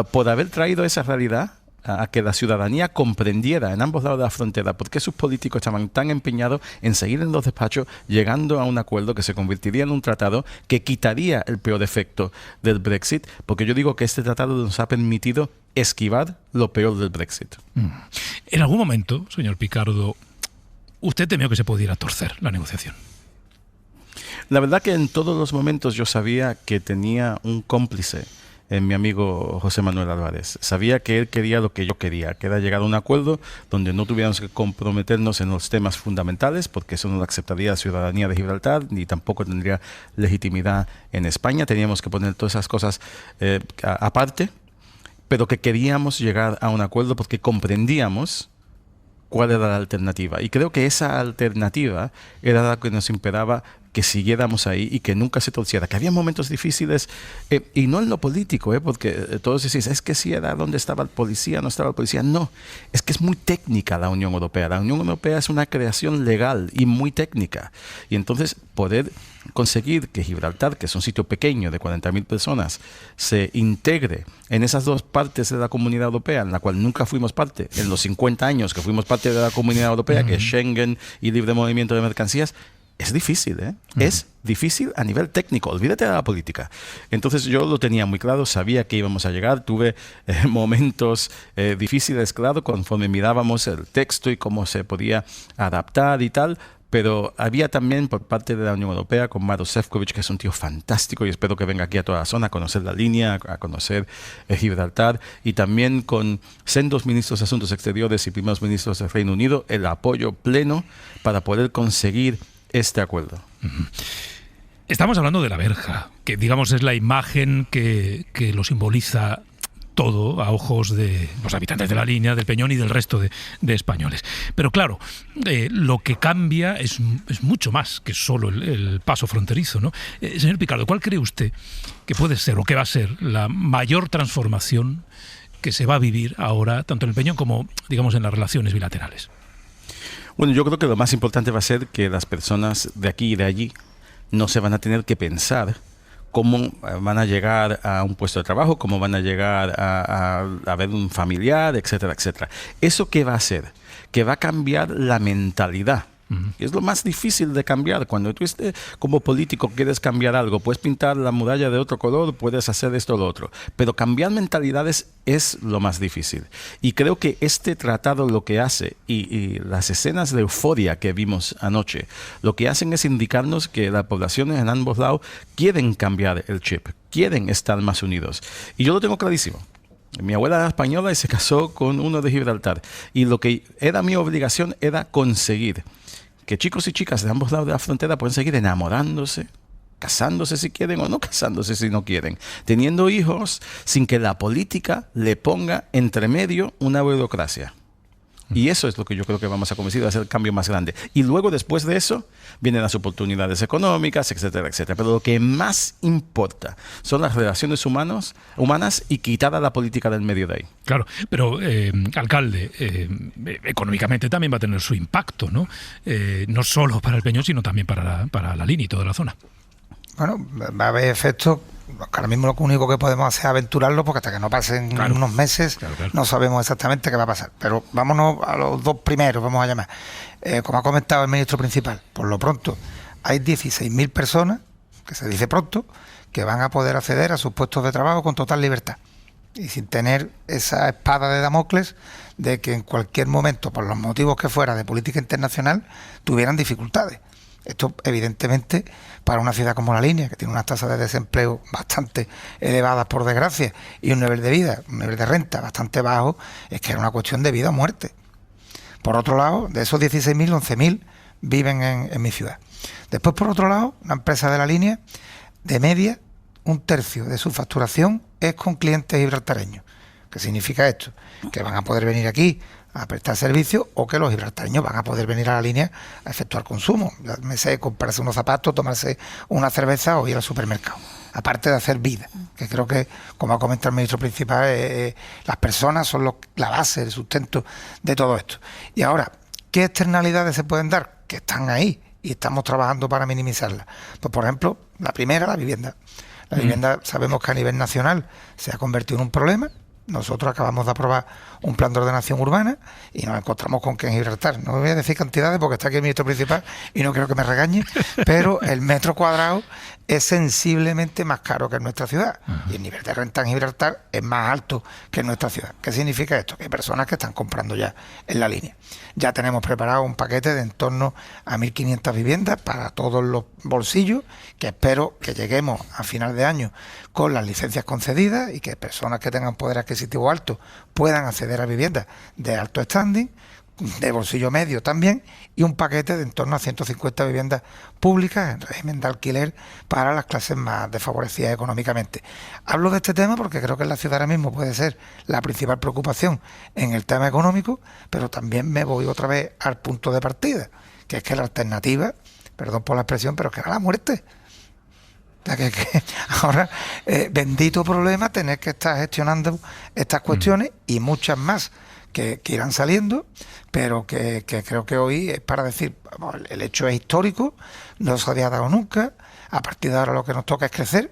por haber traído esa realidad a que la ciudadanía comprendiera en ambos lados de la frontera por qué sus políticos estaban tan empeñados en seguir en los despachos, llegando a un acuerdo que se convertiría en un tratado que quitaría el peor efecto del Brexit, porque yo digo que este tratado nos ha permitido esquivar lo peor del Brexit. En algún momento, señor Picardo, usted temió que se pudiera torcer la negociación. La verdad que en todos los momentos yo sabía que tenía un cómplice en mi amigo José Manuel Álvarez. Sabía que él quería lo que yo quería, que era llegar a un acuerdo donde no tuviéramos que comprometernos en los temas fundamentales, porque eso no lo aceptaría la ciudadanía de Gibraltar, ni tampoco tendría legitimidad en España. Teníamos que poner todas esas cosas aparte, pero que queríamos llegar a un acuerdo porque comprendíamos cuál era la alternativa. Y creo que esa alternativa era la que nos imperaba que siguiéramos ahí y que nunca se torciera, que había momentos difíciles, y no en lo político, porque todos decís, es que sí era donde estaba el policía, no estaba el policía. No, es que es muy técnica la Unión Europea. La Unión Europea es una creación legal y muy técnica. Y entonces poder conseguir que Gibraltar, que es un sitio pequeño de 40.000 personas, se integre en esas dos partes de la Comunidad Europea, en la cual nunca fuimos parte, en los 50 años que fuimos parte de la Comunidad Europea, que es Schengen y libre movimiento de mercancías, es difícil, Es difícil a nivel técnico, olvídate de la política. Entonces yo lo tenía muy claro, sabía que íbamos a llegar, tuve momentos difíciles, claro, conforme mirábamos el texto y cómo se podía adaptar y tal, pero había también por parte de la Unión Europea con Maroš Šefčovič, que es un tío fantástico y espero que venga aquí a toda la zona a conocer la línea, a conocer Gibraltar, y también con sendos ministros de Asuntos Exteriores y primeros ministros del Reino Unido, el apoyo pleno para poder conseguir este acuerdo. Estamos hablando de la verja, que digamos es la imagen que lo simboliza todo a ojos de los habitantes de la línea, del Peñón y del resto de españoles. Pero claro, lo que cambia es mucho más que solo el paso fronterizo, ¿no? Señor Picardo, ¿cuál cree usted que puede ser o que va a ser la mayor transformación que se va a vivir ahora, tanto en el Peñón como, digamos, en las relaciones bilaterales? Bueno, yo creo que lo más importante va a ser que las personas de aquí y de allí no se van a tener que pensar cómo van a llegar a un puesto de trabajo, cómo van a llegar a ver un familiar, etcétera, etcétera. ¿Eso qué va a hacer? Que va a cambiar la mentalidad. Es lo más difícil de cambiar. Cuando tú como político quieres cambiar algo, puedes pintar la muralla de otro color, puedes hacer esto o lo otro. Pero cambiar mentalidades es lo más difícil. Y creo que este tratado lo que hace, y las escenas de euforia que vimos anoche, lo que hacen es indicarnos que las poblaciones en ambos lados quieren cambiar el chip, quieren estar más unidos. Y yo lo tengo clarísimo. Mi abuela era española y se casó con uno de Gibraltar. Y lo que era mi obligación era conseguir que chicos y chicas de ambos lados de la frontera pueden seguir enamorándose, casándose si quieren o no casándose si no quieren, teniendo hijos sin que la política le ponga entre medio una burocracia. Y eso es lo que yo creo que vamos a conseguir, hacer el cambio más grande. Y luego, después de eso, vienen las oportunidades económicas, etcétera, etcétera. Pero lo que más importa son las relaciones humanas y quitar a la política del medio de ahí. Claro, pero, alcalde, económicamente también va a tener su impacto, ¿no? No solo para el Peñón, sino también para la línea y toda la zona. Bueno, va a haber efectos. Ahora mismo lo único que podemos hacer es aventurarlo, porque hasta que no pasen unos meses no sabemos exactamente qué va a pasar. Pero vámonos a los dos primeros, vamos a llamar. Como ha comentado el ministro principal, por lo pronto hay 16.000 personas, que se dice pronto, que van a poder acceder a sus puestos de trabajo con total libertad y sin tener esa espada de Damocles de que en cualquier momento, por los motivos que fuera de política internacional, tuvieran dificultades. Esto, evidentemente, para una ciudad como La Línea, que tiene unas tasas de desempleo bastante elevadas, por desgracia, y un nivel de vida, un nivel de renta bastante bajo, es que era una cuestión de vida o muerte. Por otro lado, de esos 16.000, 11.000 viven en mi ciudad. Después, por otro lado, una empresa de La Línea, de media, 1/3 de su facturación es con clientes gibraltareños. ¿Qué significa esto? Que van a poder venir aquí a prestar servicios, o que los gibraltareños van a poder venir a La Línea a efectuar consumo. Me sé, comprarse unos zapatos, tomarse una cerveza o ir al supermercado. Aparte de hacer vida, que creo que, como ha comentado el ministro principal, las personas son la base, el sustento de todo esto. Y ahora, ¿qué externalidades se pueden dar? Que están ahí y estamos trabajando para minimizarlas. Pues, por ejemplo, la primera, la vivienda. La vivienda, sabemos que a nivel nacional se ha convertido en un problema. Nosotros acabamos de aprobar un plan de ordenación urbana y nos encontramos con que en Gibraltar, no voy a decir cantidades porque está aquí el ministro principal y no quiero que me regañe, pero el metro cuadrado es sensiblemente más caro que en nuestra ciudad. Y el nivel de renta en Gibraltar es más alto que en nuestra ciudad. ¿Qué significa esto? Que hay personas que están comprando ya en La Línea. Ya tenemos preparado un paquete de en torno a 1.500 viviendas para todos los bolsillos, que espero que lleguemos a final de año con las licencias concedidas y que personas que tengan poder adquisitivo alto puedan acceder a viviendas de alto standing, de bolsillo medio también, y un paquete de en torno a 150 viviendas públicas en régimen de alquiler para las clases más desfavorecidas económicamente. Hablo de este tema porque creo que en la ciudad ahora mismo puede ser la principal preocupación en el tema económico, pero también me voy otra vez al punto de partida, que es que la alternativa, perdón por la expresión, pero que era la muerte. O sea, que ahora, bendito problema tener que estar gestionando estas cuestiones y muchas más que irán saliendo, pero que creo que hoy es para decir, vamos, el hecho es histórico, no se había dado nunca, a partir de ahora lo que nos toca es crecer,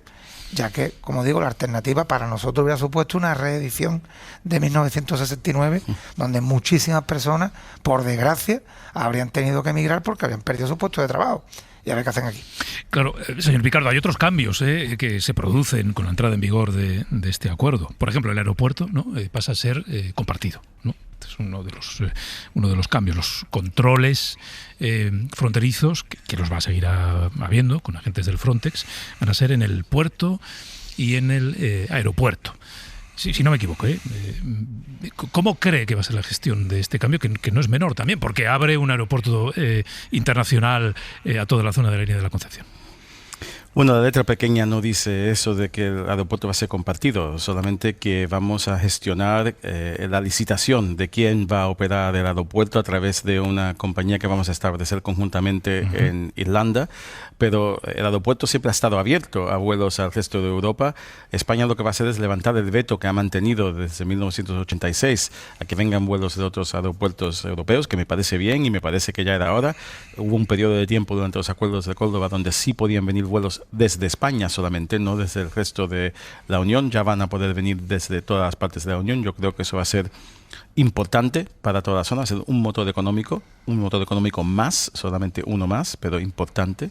ya que, como digo, la alternativa para nosotros hubiera supuesto una reedición de 1969, donde muchísimas personas, por desgracia, habrían tenido que emigrar porque habían perdido su puesto de trabajo. Y a ver qué hacen aquí. Claro, señor Picardo, hay otros cambios que se producen con la entrada en vigor de este acuerdo. Por ejemplo, el aeropuerto, ¿no? Pasa a ser compartido, ¿no? Es uno de los cambios. Los controles fronterizos, que los va a seguir habiendo con agentes del Frontex, van a ser en el puerto y en el aeropuerto. Si no me equivoco, ¿cómo cree que va a ser la gestión de este cambio, que no es menor también, porque abre un aeropuerto internacional a toda la zona de la línea de la Concepción? Bueno, la letra pequeña no dice eso de que el aeropuerto va a ser compartido, solamente que vamos a gestionar la licitación de quién va a operar el aeropuerto a través de una compañía que vamos a establecer conjuntamente en Irlanda, pero el aeropuerto siempre ha estado abierto a vuelos al resto de Europa. España lo que va a hacer es levantar el veto que ha mantenido desde 1986 a que vengan vuelos de otros aeropuertos europeos, que me parece bien y me parece que ya era hora. Hubo un periodo de tiempo durante los acuerdos de Córdoba donde sí podían venir vuelos desde España solamente, no desde el resto de la Unión. Ya van a poder venir desde todas las partes de la Unión. Yo creo que eso va a ser importante para toda la zona, va a ser un motor económico más, solamente uno más, pero importante.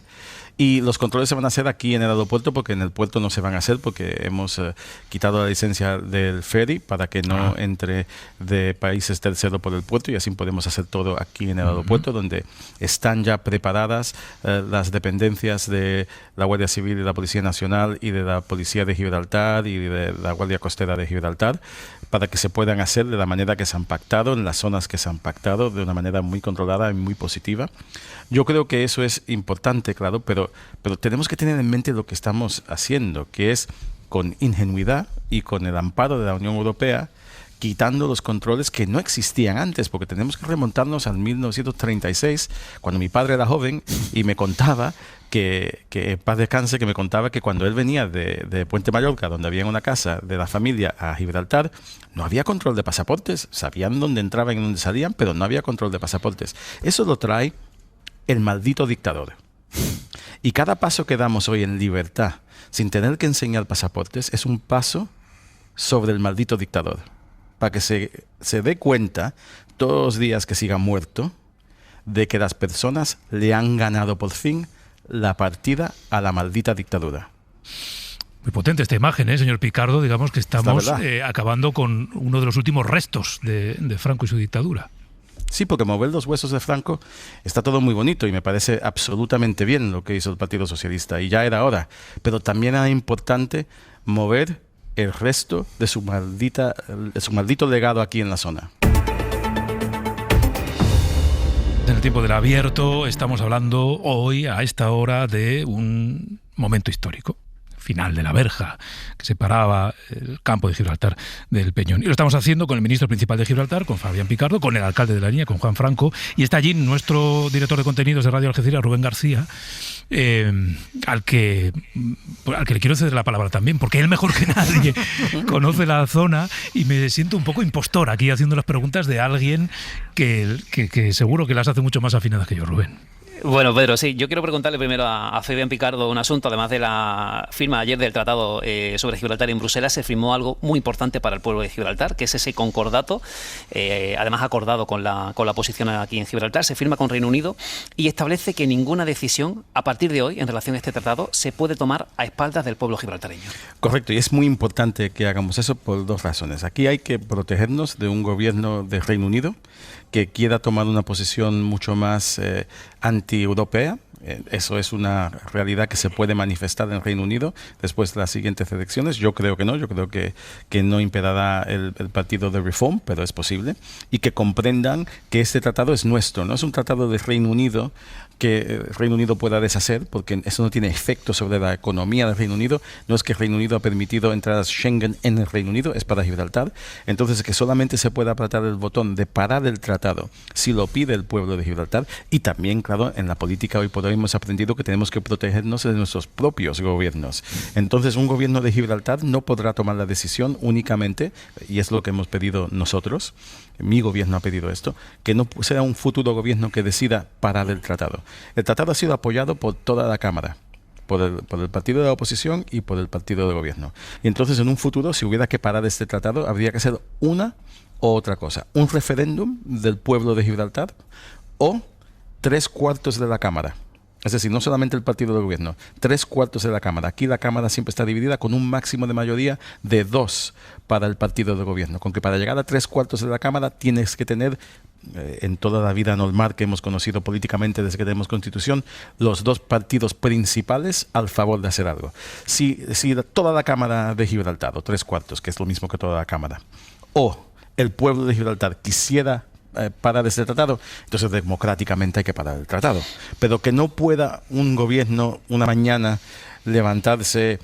Y los controles se van a hacer aquí en el aeropuerto, porque en el puerto no se van a hacer, porque hemos quitado la licencia del ferry para que no entre de países terceros por el puerto, y así podemos hacer todo aquí en el aeropuerto, donde están ya preparadas las dependencias de la Guardia Civil y la Policía Nacional y de la Policía de Gibraltar y de la Guardia Costera de Gibraltar, para que se puedan hacer de la manera que se han pactado, en las zonas que se han pactado, de una manera muy controlada y muy positiva. Yo creo que eso es importante, claro, pero tenemos que tener en mente lo que estamos haciendo, que es con ingenuidad y con el amparo de la Unión Europea, quitando los controles que no existían antes, porque tenemos que remontarnos al 1936, cuando mi padre era joven y me contaba que paz descanse, que me contaba que cuando él venía de Puente Mallorca, donde había una casa de la familia, a Gibraltar, no había control de pasaportes. Sabían dónde entraban y dónde salían, pero no había control de pasaportes. Eso lo trae el maldito dictador. Y cada paso que damos hoy en libertad, sin tener que enseñar pasaportes, es un paso sobre el maldito dictador, para que se dé cuenta todos los días que siga muerto de que las personas le han ganado por fin la partida a la maldita dictadura. Muy potente esta imagen, señor Picardo. Digamos que estamos acabando con uno de los últimos restos de Franco y su dictadura. Sí, porque mover los huesos de Franco está todo muy bonito y me parece absolutamente bien lo que hizo el Partido Socialista, y ya era hora, pero también era importante mover el resto de su maldito legado aquí en la zona. En el tiempo del abierto estamos hablando hoy, a esta hora, de un momento histórico. Final de la verja que separaba el campo de Gibraltar del Peñón. Y lo estamos haciendo con el ministro principal de Gibraltar, con Fabián Picardo, con el alcalde de la línea, con Juan Franco, y está allí nuestro director de contenidos de Radio Algeciras, Rubén García, al que le quiero ceder la palabra también, porque él mejor que nadie conoce la zona, y me siento un poco impostor aquí haciendo las preguntas de alguien que seguro que las hace mucho más afinadas que yo, Rubén. Bueno, Pedro, sí, yo quiero preguntarle primero a Fabián Picardo un asunto. Además de la firma ayer del tratado sobre Gibraltar en Bruselas, se firmó algo muy importante para el pueblo de Gibraltar, que es ese concordato, además acordado con la posición aquí en Gibraltar. Se firma con Reino Unido y establece que ninguna decisión a partir de hoy en relación a este tratado se puede tomar a espaldas del pueblo gibraltareño. Correcto, y es muy importante que hagamos eso por dos razones. Aquí hay que protegernos de un gobierno de Reino Unido que quiera tomar una posición mucho más anti-europea. Eso es una realidad que se puede manifestar en el Reino Unido después de las siguientes elecciones. Yo creo que no, yo creo que no imperará el partido de Reform, pero es posible. Y que comprendan que este tratado es nuestro, no es un tratado de Reino Unido que el Reino Unido pueda deshacer, porque eso no tiene efecto sobre la economía del Reino Unido. No es que el Reino Unido ha permitido entrar a Schengen en el Reino Unido, es para Gibraltar. Entonces, que solamente se pueda apretar el botón de parar el tratado si lo pide el pueblo de Gibraltar. Y también, claro, en la política hoy por hoy hemos aprendido que tenemos que protegernos de nuestros propios gobiernos. Entonces, un gobierno de Gibraltar no podrá tomar la decisión únicamente, y es lo que hemos pedido nosotros, mi gobierno ha pedido esto, que no sea un futuro gobierno que decida parar el tratado. El tratado ha sido apoyado por toda la Cámara, por el partido de la oposición y por el partido de gobierno. Y entonces, en un futuro, si hubiera que parar este tratado, habría que hacer una u otra cosa. Un referéndum del pueblo de Gibraltar o 3/4 de la Cámara. Es decir, no solamente el partido de gobierno, 3/4 de la Cámara. Aquí la Cámara siempre está dividida con un máximo de mayoría de 2 para el partido de gobierno. Con que para llegar a 3/4 de la Cámara tienes que tener, en toda la vida normal que hemos conocido políticamente desde que tenemos Constitución, los 2 partidos principales al favor de hacer algo. Si toda la Cámara de Gibraltar, o 3/4, que es lo mismo que toda la Cámara, o el pueblo de Gibraltar quisiera parar este tratado, entonces democráticamente hay que parar el tratado. Pero que no pueda un gobierno una mañana levantarse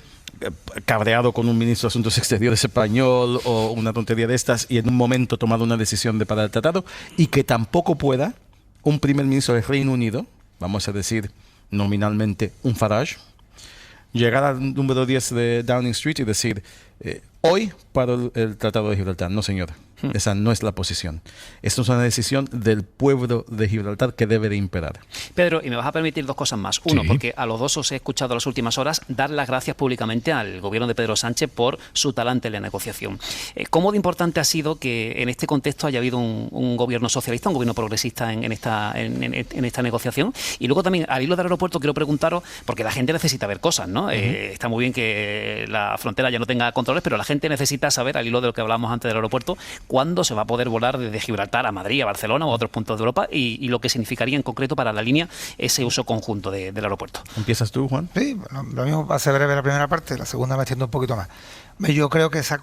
cabreado con un ministro de Asuntos Exteriores español o una tontería de estas y en un momento tomar una decisión de parar el tratado, y que tampoco pueda un primer ministro del Reino Unido, vamos a decir nominalmente un Farage, llegar al número 10 de Downing Street y decir hoy paro el Tratado de Gibraltar. No, señor. Esa no es la posición. Esto es una decisión del pueblo de Gibraltar que debe de imperar. Pedro, y me vas a permitir 2 cosas más. Uno, porque a los 2 os he escuchado en las últimas horas dar las gracias públicamente al gobierno de Pedro Sánchez por su talante en la negociación. ¿Cómo de importante ha sido que en este contexto haya habido un gobierno socialista, un gobierno progresista en esta negociación? Y luego también, al hilo del aeropuerto, quiero preguntaros, porque la gente necesita ver cosas, ¿no? Está muy bien que la frontera ya no tenga controles, pero la gente necesita saber, al hilo de lo que hablábamos antes del aeropuerto, cuándo se va a poder volar desde Gibraltar a Madrid, a Barcelona o a otros puntos de Europa, y lo que significaría en concreto para la línea ese uso conjunto del aeropuerto. ¿Empiezas tú, Juan? Sí, bueno, lo mismo va a ser breve la primera parte, la segunda me extiendo un poquito más. Yo creo que esa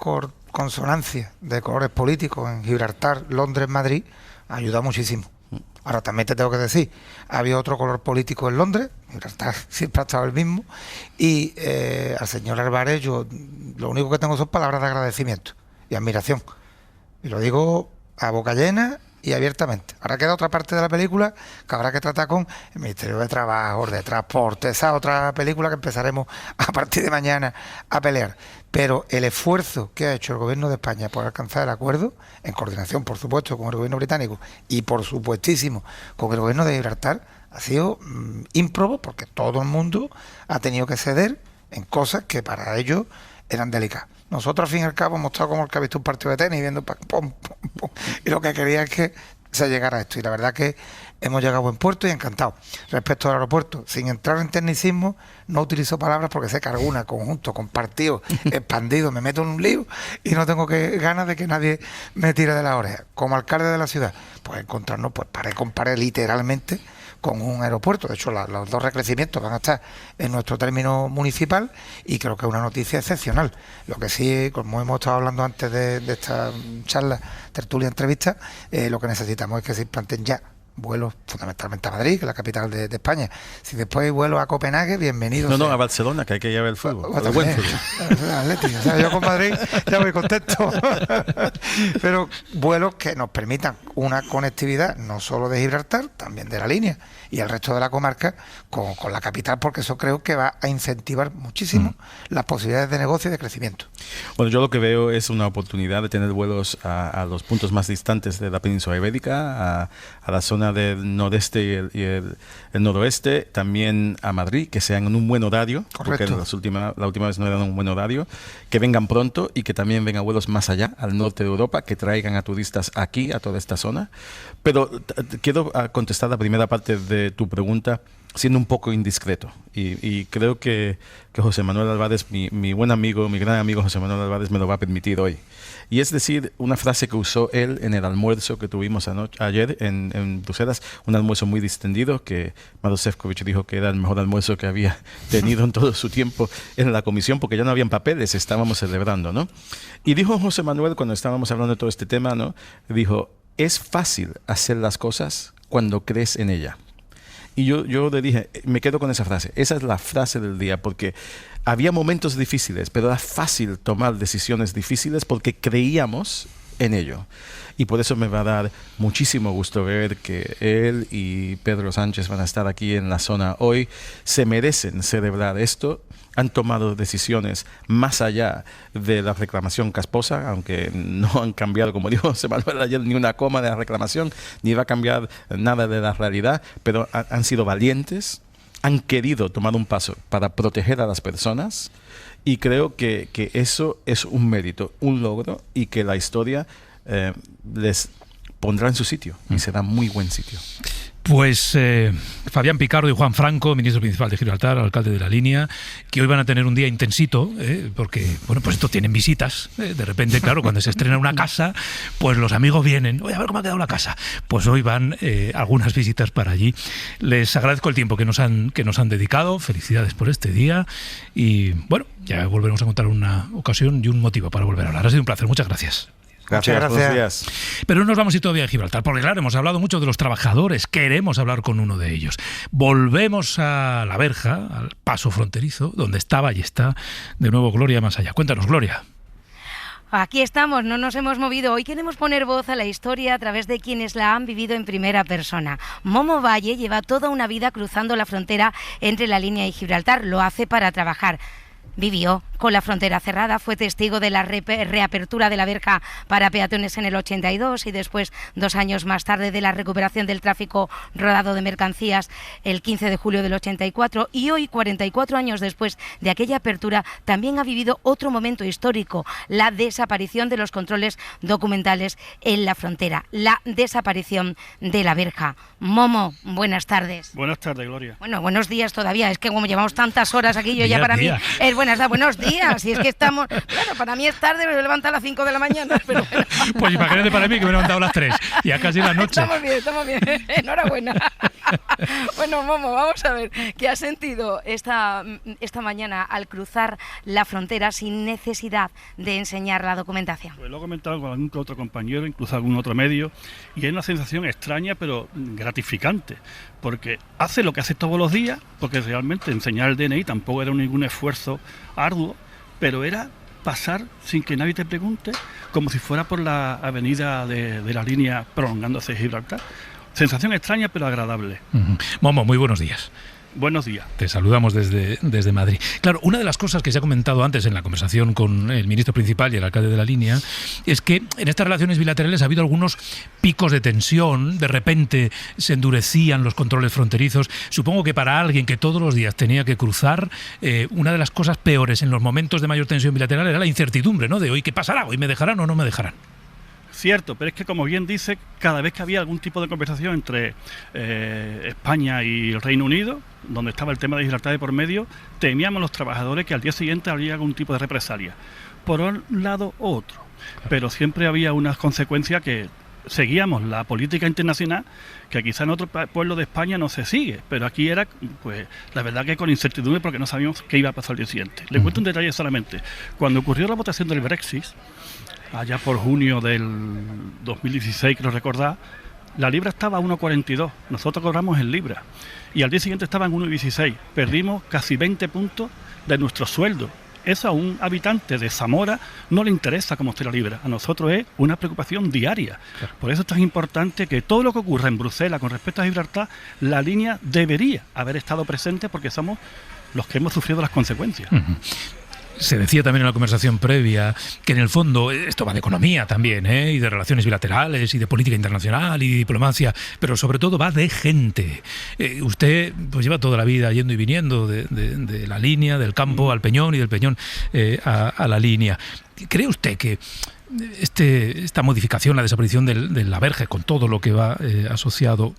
consonancia de colores políticos en Gibraltar, Londres, Madrid, ayuda muchísimo. Ahora también te tengo que decir, había otro color político en Londres, Gibraltar siempre ha estado el mismo, y al señor Álvarez yo lo único que tengo son palabras de agradecimiento y admiración. Y lo digo a boca llena y abiertamente. Ahora queda otra parte de la película que habrá que tratar con el Ministerio de Trabajo, de Transporte, esa otra película que empezaremos a partir de mañana a pelear. Pero el esfuerzo que ha hecho el Gobierno de España por alcanzar el acuerdo, en coordinación, por supuesto, con el Gobierno británico y, por supuestísimo, con el Gobierno de Gibraltar, ha sido ímprobo, porque todo el mundo ha tenido que ceder en cosas que para ellos eran delicadas. Nosotros, al fin y al cabo, hemos estado como el que ha visto un partido de tenis, viendo pum, pum, pum, y lo que quería es que se llegara a esto. Y la verdad que hemos llegado a buen puerto y encantado. Respecto al aeropuerto, sin entrar en tecnicismo, no utilizo palabras porque sé que alguna, conjunto, compartido, expandido, me meto en un lío y no tengo ganas de que nadie me tire de la oreja. Como alcalde de la ciudad, pues encontrarnos pared con pared literalmente con un aeropuerto. De hecho, los 2 recrecimientos van a estar en nuestro término municipal y creo que es una noticia excepcional. Lo que sí, como hemos estado hablando antes de esta charla, tertulia, entrevista, lo que necesitamos es que se implanten ya vuelos fundamentalmente a Madrid, que es la capital de España. Si después hay vuelos a Copenhague, bienvenidos. No, a Barcelona, que hay que llevar el fútbol. El buen fútbol. O sea, yo con Madrid ya voy contento. Pero vuelos que nos permitan una conectividad no solo de Gibraltar, también de la línea y el resto de la comarca con la capital, porque eso creo que va a incentivar muchísimo las posibilidades de negocio y de crecimiento. Bueno, yo lo que veo es una oportunidad de tener vuelos a los puntos más distantes de la península ibérica, a la zona del noreste y el noroeste, también a Madrid, que sean en un buen horario. Correcto. Porque la última vez no eran un buen horario, que vengan pronto y que también vengan vuelos más allá, al norte de Europa, que traigan a turistas aquí, a toda esta zona. Pero quiero contestar la primera parte de tu pregunta siendo un poco indiscreto, y creo que José Manuel Álvarez, mi buen amigo, mi gran amigo José Manuel Álvarez, me lo va a permitir hoy. Y es decir, una frase que usó él en el almuerzo que tuvimos ayer en Bruselas, un almuerzo muy distendido, que Maroš Šefčovič dijo que era el mejor almuerzo que había tenido en todo su tiempo en la comisión, porque ya no habían papeles, estábamos celebrando, ¿no? Y dijo José Manuel, cuando estábamos hablando de todo este tema, ¿no? Dijo, es fácil hacer las cosas cuando crees en ella. Y yo le dije, me quedo con esa frase. Esa es la frase del día, porque había momentos difíciles, pero era fácil tomar decisiones difíciles porque creíamos en ello. Y por eso me va a dar muchísimo gusto ver que él y Pedro Sánchez van a estar aquí en la zona hoy. Se merecen celebrar esto. Han tomado decisiones más allá de la reclamación casposa, aunque no han cambiado, como dijo José Manuel ayer, ni una coma de la reclamación, ni va a cambiar nada de la realidad, pero han sido valientes, han querido tomar un paso para proteger a las personas, y creo que eso es un mérito, un logro, y que la historia les pondrá en su sitio, y será muy buen sitio. Pues Fabián Picardo y Juan Franco, ministro principal de Gibraltar, alcalde de La Línea, que hoy van a tener un día intensito, porque, bueno, pues esto tienen visitas. De repente, claro, cuando se estrena una casa, pues los amigos vienen. Oye, a ver cómo ha quedado la casa. Pues hoy van algunas visitas para allí. Les agradezco el tiempo que nos han dedicado. Felicidades por este día. Y, bueno, ya volveremos a contar una ocasión y un motivo para volver a hablar. Ha sido un placer. Muchas gracias. Gracias. Buenos días. Pero no nos vamos a ir todavía a Gibraltar, porque claro, hemos hablado mucho de los trabajadores, queremos hablar con uno de ellos. Volvemos a La Verja, al paso fronterizo, donde estaba y está de nuevo Gloria Masaya. Cuéntanos, Gloria. Aquí estamos, no nos hemos movido. Hoy queremos poner voz a la historia a través de quienes la han vivido en primera persona. Momo Valle lleva toda una vida cruzando la frontera entre La Línea y Gibraltar. Lo hace para trabajar. Vivió con la frontera cerrada, fue testigo de la reapertura de la verja para peatones en el 82 y después, 2 años más tarde, de la recuperación del tráfico rodado de mercancías el 15 de julio del 84. Y hoy, 44 años después de aquella apertura, también ha vivido otro momento histórico, la desaparición de los controles documentales en la frontera, la desaparición de la verja. Momo, buenas tardes. Buenas tardes, Gloria. Bueno, buenos días todavía, es que como llevamos tantas horas aquí, yo ya para mí es buenos días, y es que estamos, claro, para mí es tarde, me levanto a las 5 de la mañana, pero bueno. Pues imagínate para mí que me he levantado a las 3, ya casi la noche. Estamos bien, enhorabuena. Bueno, Momo, vamos a ver, ¿qué has sentido esta mañana al cruzar la frontera sin necesidad de enseñar la documentación? Pues lo he comentado con algún otro compañero, incluso algún otro medio, y es una sensación extraña pero gratificante, porque hace lo que hace todos los días, porque realmente enseñar el DNI tampoco era ningún esfuerzo arduo, pero era pasar sin que nadie te pregunte, como si fuera por la avenida de La Línea prolongándose Gibraltar. Sensación extraña pero agradable. Momo, muy buenos días. Buenos días. Te saludamos desde Madrid. Claro, una de las cosas que se ha comentado antes en la conversación con el ministro principal y el alcalde de La Línea es que en estas relaciones bilaterales ha habido algunos picos de tensión, de repente se endurecían los controles fronterizos. Supongo que para alguien que todos los días tenía que cruzar, una de las cosas peores en los momentos de mayor tensión bilateral era la incertidumbre, ¿no? De hoy, ¿qué pasará? ¿Hoy me dejarán o no me dejarán? Cierto, pero es que, como bien dice, cada vez que había algún tipo de conversación entre España y el Reino Unido, donde estaba el tema de Gibraltar de por medio, temíamos los trabajadores que al día siguiente habría algún tipo de represalia, por un lado u otro. Pero siempre había unas consecuencias que seguíamos la política internacional, que quizá en otro pueblo de España no se sigue, pero aquí era, pues, la verdad que con incertidumbre, porque no sabíamos qué iba a pasar al día siguiente. Le cuento un detalle solamente. Cuando ocurrió la votación del Brexit, allá por junio del 2016, creo recordar, la libra estaba a 1,42, nosotros cobramos en libra, y al día siguiente estaba en 1,16, perdimos casi 20 puntos de nuestro sueldo. Eso a un habitante de Zamora no le interesa cómo esté la libra, a nosotros es una preocupación diaria. Por eso es tan importante que todo lo que ocurra en Bruselas con respecto a Gibraltar, La Línea debería haber estado presente, porque somos los que hemos sufrido las consecuencias. Se decía también en la conversación previa que en el fondo esto va de economía también, y de relaciones bilaterales y de política internacional y diplomacia, pero sobre todo va de gente. Usted pues lleva toda la vida yendo y viniendo de La Línea, del campo al Peñón y del Peñón a La Línea. ¿Cree usted que esta modificación, la desaparición de la verja, con todo lo que va asociado,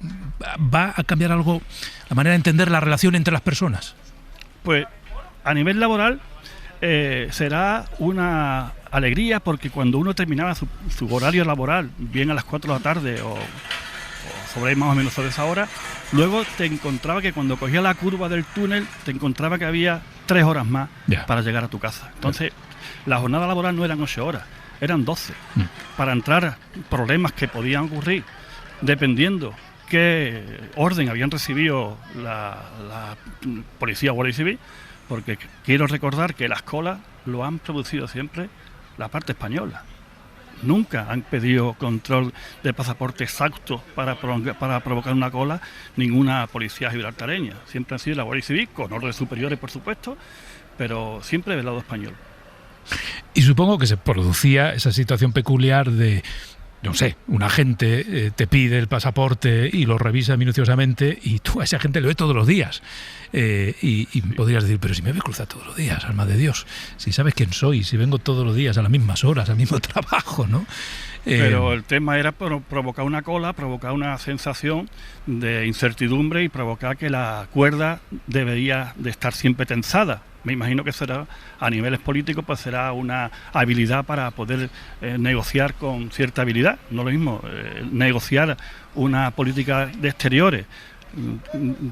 va a cambiar algo la manera de entender la relación entre las personas? Pues a nivel laboral será una alegría, porque cuando uno terminaba su horario laboral, bien a las 4 de la tarde o sobre más o menos sobre esa hora, luego te encontraba que cuando cogía la curva del túnel, te encontraba que había 3 horas más para llegar a tu casa. Entonces, la jornada laboral no eran 8 horas, eran 12. Para entrar problemas que podían ocurrir, dependiendo qué orden habían recibido la policía o guardia civil, porque quiero recordar que las colas lo han producido siempre la parte española. Nunca han pedido control de pasaporte exacto para provocar una cola ninguna policía gibraltareña. Siempre han sido la Guardia Civil, con órdenes superiores, por supuesto, pero siempre del lado español. Y supongo que se producía esa situación peculiar de no sé, un agente te pide el pasaporte y lo revisa minuciosamente y tú a esa gente lo ves todos los días. Y podrías decir, pero si me ves cruzar todos los días, alma de Dios, si sabes quién soy, si vengo todos los días a las mismas horas, al mismo trabajo, ¿no? Pero el tema era provocar una cola, provocar una sensación de incertidumbre y provocar que la cuerda debería de estar siempre tensada. Me imagino que será, a niveles políticos, pues será una habilidad para poder negociar con cierta habilidad. No lo mismo negociar una política de exteriores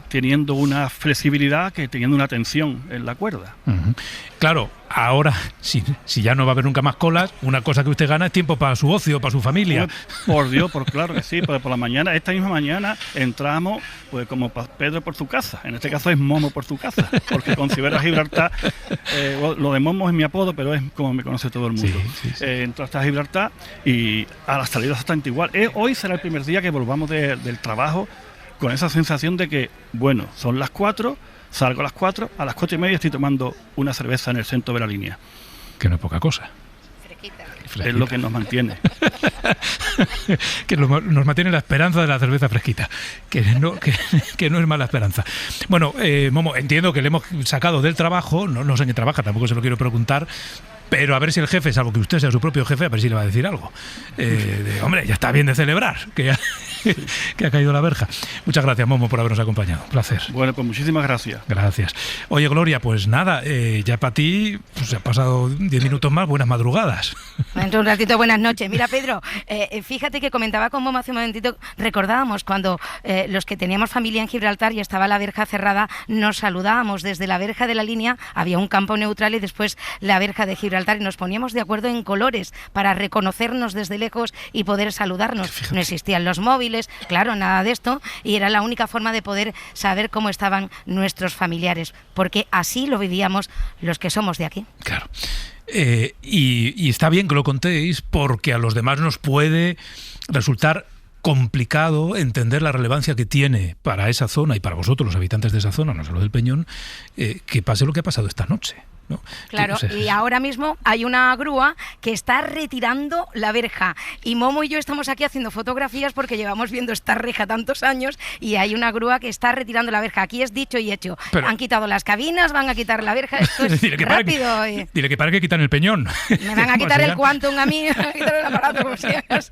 teniendo una flexibilidad que teniendo una tensión en la cuerda. Uh-huh. Claro, ahora, si ya no va a haber nunca más colas, una cosa que usted gana es tiempo para su ocio, para su familia. Por Dios, claro que sí, por la mañana, esta misma mañana entramos, pues como Pedro por su casa, en este caso es Momo por su casa, porque con Ciberra Gibraltar, lo de Momo es mi apodo, pero es como me conoce todo el mundo. Sí. Entraste a Gibraltar y a las salidas exactamente igual. Hoy será el primer día que volvamos del trabajo con esa sensación de que, bueno, son las 4, salgo a las 4, a las 4:30 estoy tomando una cerveza en el centro de la línea. Que no es poca cosa. Fresquita. Es lo que nos mantiene. Que nos mantiene la esperanza de la cerveza fresquita, que no es mala esperanza. Bueno, Momo, entiendo que le hemos sacado del trabajo, no sé en qué trabaja, tampoco se lo quiero preguntar, pero a ver si el jefe, salvo que usted sea su propio jefe, a ver si le va a decir algo. Hombre, ya está bien de celebrar, que ha caído la verja. Muchas gracias, Momo, por habernos acompañado. Un placer. Bueno, pues muchísimas gracias. Gracias. Oye, Gloria, pues nada, ya para ti se ha pasado 10 minutos más, buenas madrugadas. Dentro de un ratito, buenas noches. Mira, Pedro, fíjate que comentaba con Momo hace un momentito, recordábamos cuando los que teníamos familia en Gibraltar y estaba la verja cerrada, nos saludábamos desde la verja de la línea, había un campo neutral y después la verja de Gibraltar y nos poníamos de acuerdo en colores para reconocernos desde lejos y poder saludarnos. Fíjate. No existían los móviles, claro, nada de esto, y era la única forma de poder saber cómo estaban nuestros familiares, porque así lo vivíamos los que somos de aquí. Claro. Y está bien que lo contéis, porque a los demás nos puede resultar complicado entender la relevancia que tiene para esa zona y para vosotros, los habitantes de esa zona, no solo del Peñón, que pase lo que ha pasado esta noche, ¿no? Claro, y ahora mismo hay una grúa que está retirando la verja y Momo y yo estamos aquí haciendo fotografías porque llevamos viendo esta reja tantos años y hay una grúa que está retirando la verja. Aquí es dicho y hecho. Pero han quitado las cabinas, van a quitar la verja, esto es rápido. Dile que para que quitan el peñón. Me van a quitar el Quantum a mí, me van a quitar el aparato, como sea así.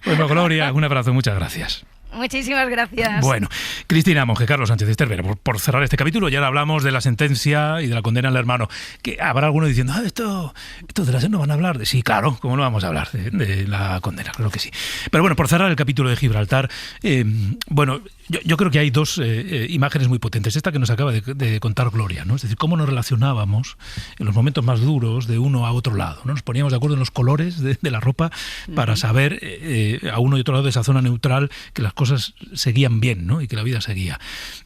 Bueno, Gloria, un abrazo, muchas gracias. Muchísimas gracias. Bueno, Cristina Monge, Carlos Sánchez Esterbera, por cerrar este capítulo, ya hablamos de la sentencia y de la condena al hermano. Que habrá alguno diciendo, esto de la SER no van a hablar. Sí, claro, ¿cómo no vamos a hablar de la condena? Claro que sí. Pero bueno, por cerrar el capítulo de Gibraltar, bueno, yo creo que hay dos imágenes muy potentes. Esta que nos acaba de contar Gloria, ¿no? Es decir, cómo nos relacionábamos en los momentos más duros de uno a otro lado, ¿no? Nos poníamos de acuerdo en los colores de la ropa para saber a uno y otro lado de esa zona neutral que las cosas seguían bien, ¿no? Y que la vida seguía.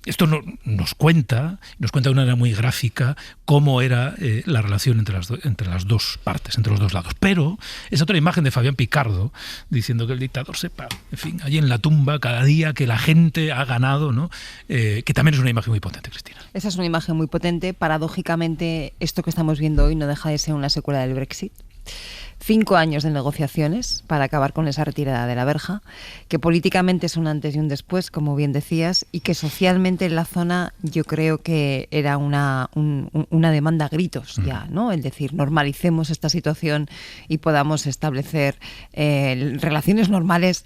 Esto nos cuenta de una manera muy gráfica cómo era la relación entre las dos partes, entre los dos lados. Pero es otra imagen de Fabián Picardo diciendo que el dictador sepa, en fin, allí en la tumba cada día que la gente ha ganado, ¿no? Que también es una imagen muy potente, Cristina. Esa es una imagen muy potente. Paradójicamente, esto que estamos viendo hoy no deja de ser una secuela del Brexit. 5 años de negociaciones para acabar con esa retirada de la verja, que políticamente es un antes y un después, como bien decías, y que socialmente en la zona yo creo que era una demanda a gritos ya, ¿no? Es decir, normalicemos esta situación y podamos establecer relaciones normales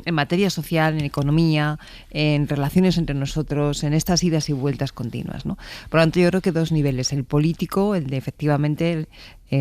en materia social, en economía, en relaciones entre nosotros, en estas idas y vueltas continuas, ¿no? Por lo tanto, yo creo que dos niveles, el político, el de efectivamente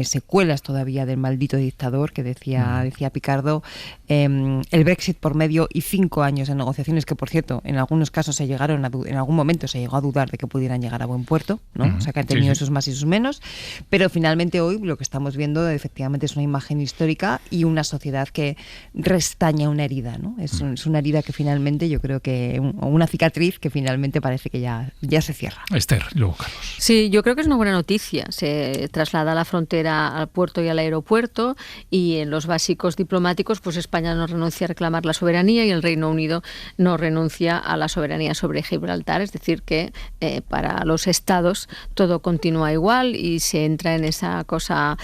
secuelas todavía del maldito dictador que decía Picardo, el Brexit por medio y 5 años de negociaciones que, por cierto, en algunos casos en algún momento se llegó a dudar de que pudieran llegar a buen puerto, ¿no? O sea, que han tenido sus más y sus menos, pero finalmente hoy lo que estamos viendo efectivamente es una imagen histórica y una sociedad que restaña una herida, ¿no? Es una herida que finalmente yo creo que, o una cicatriz que finalmente parece que ya se cierra. Esther, luego Carlos. Sí, yo creo que es una buena noticia. Se traslada a la frontera frontera al puerto y al aeropuerto, y en los básicos diplomáticos, pues España no renuncia a reclamar la soberanía y el Reino Unido no renuncia a la soberanía sobre Gibraltar. Es decir, que para los estados todo continúa igual y se entra en esa cosa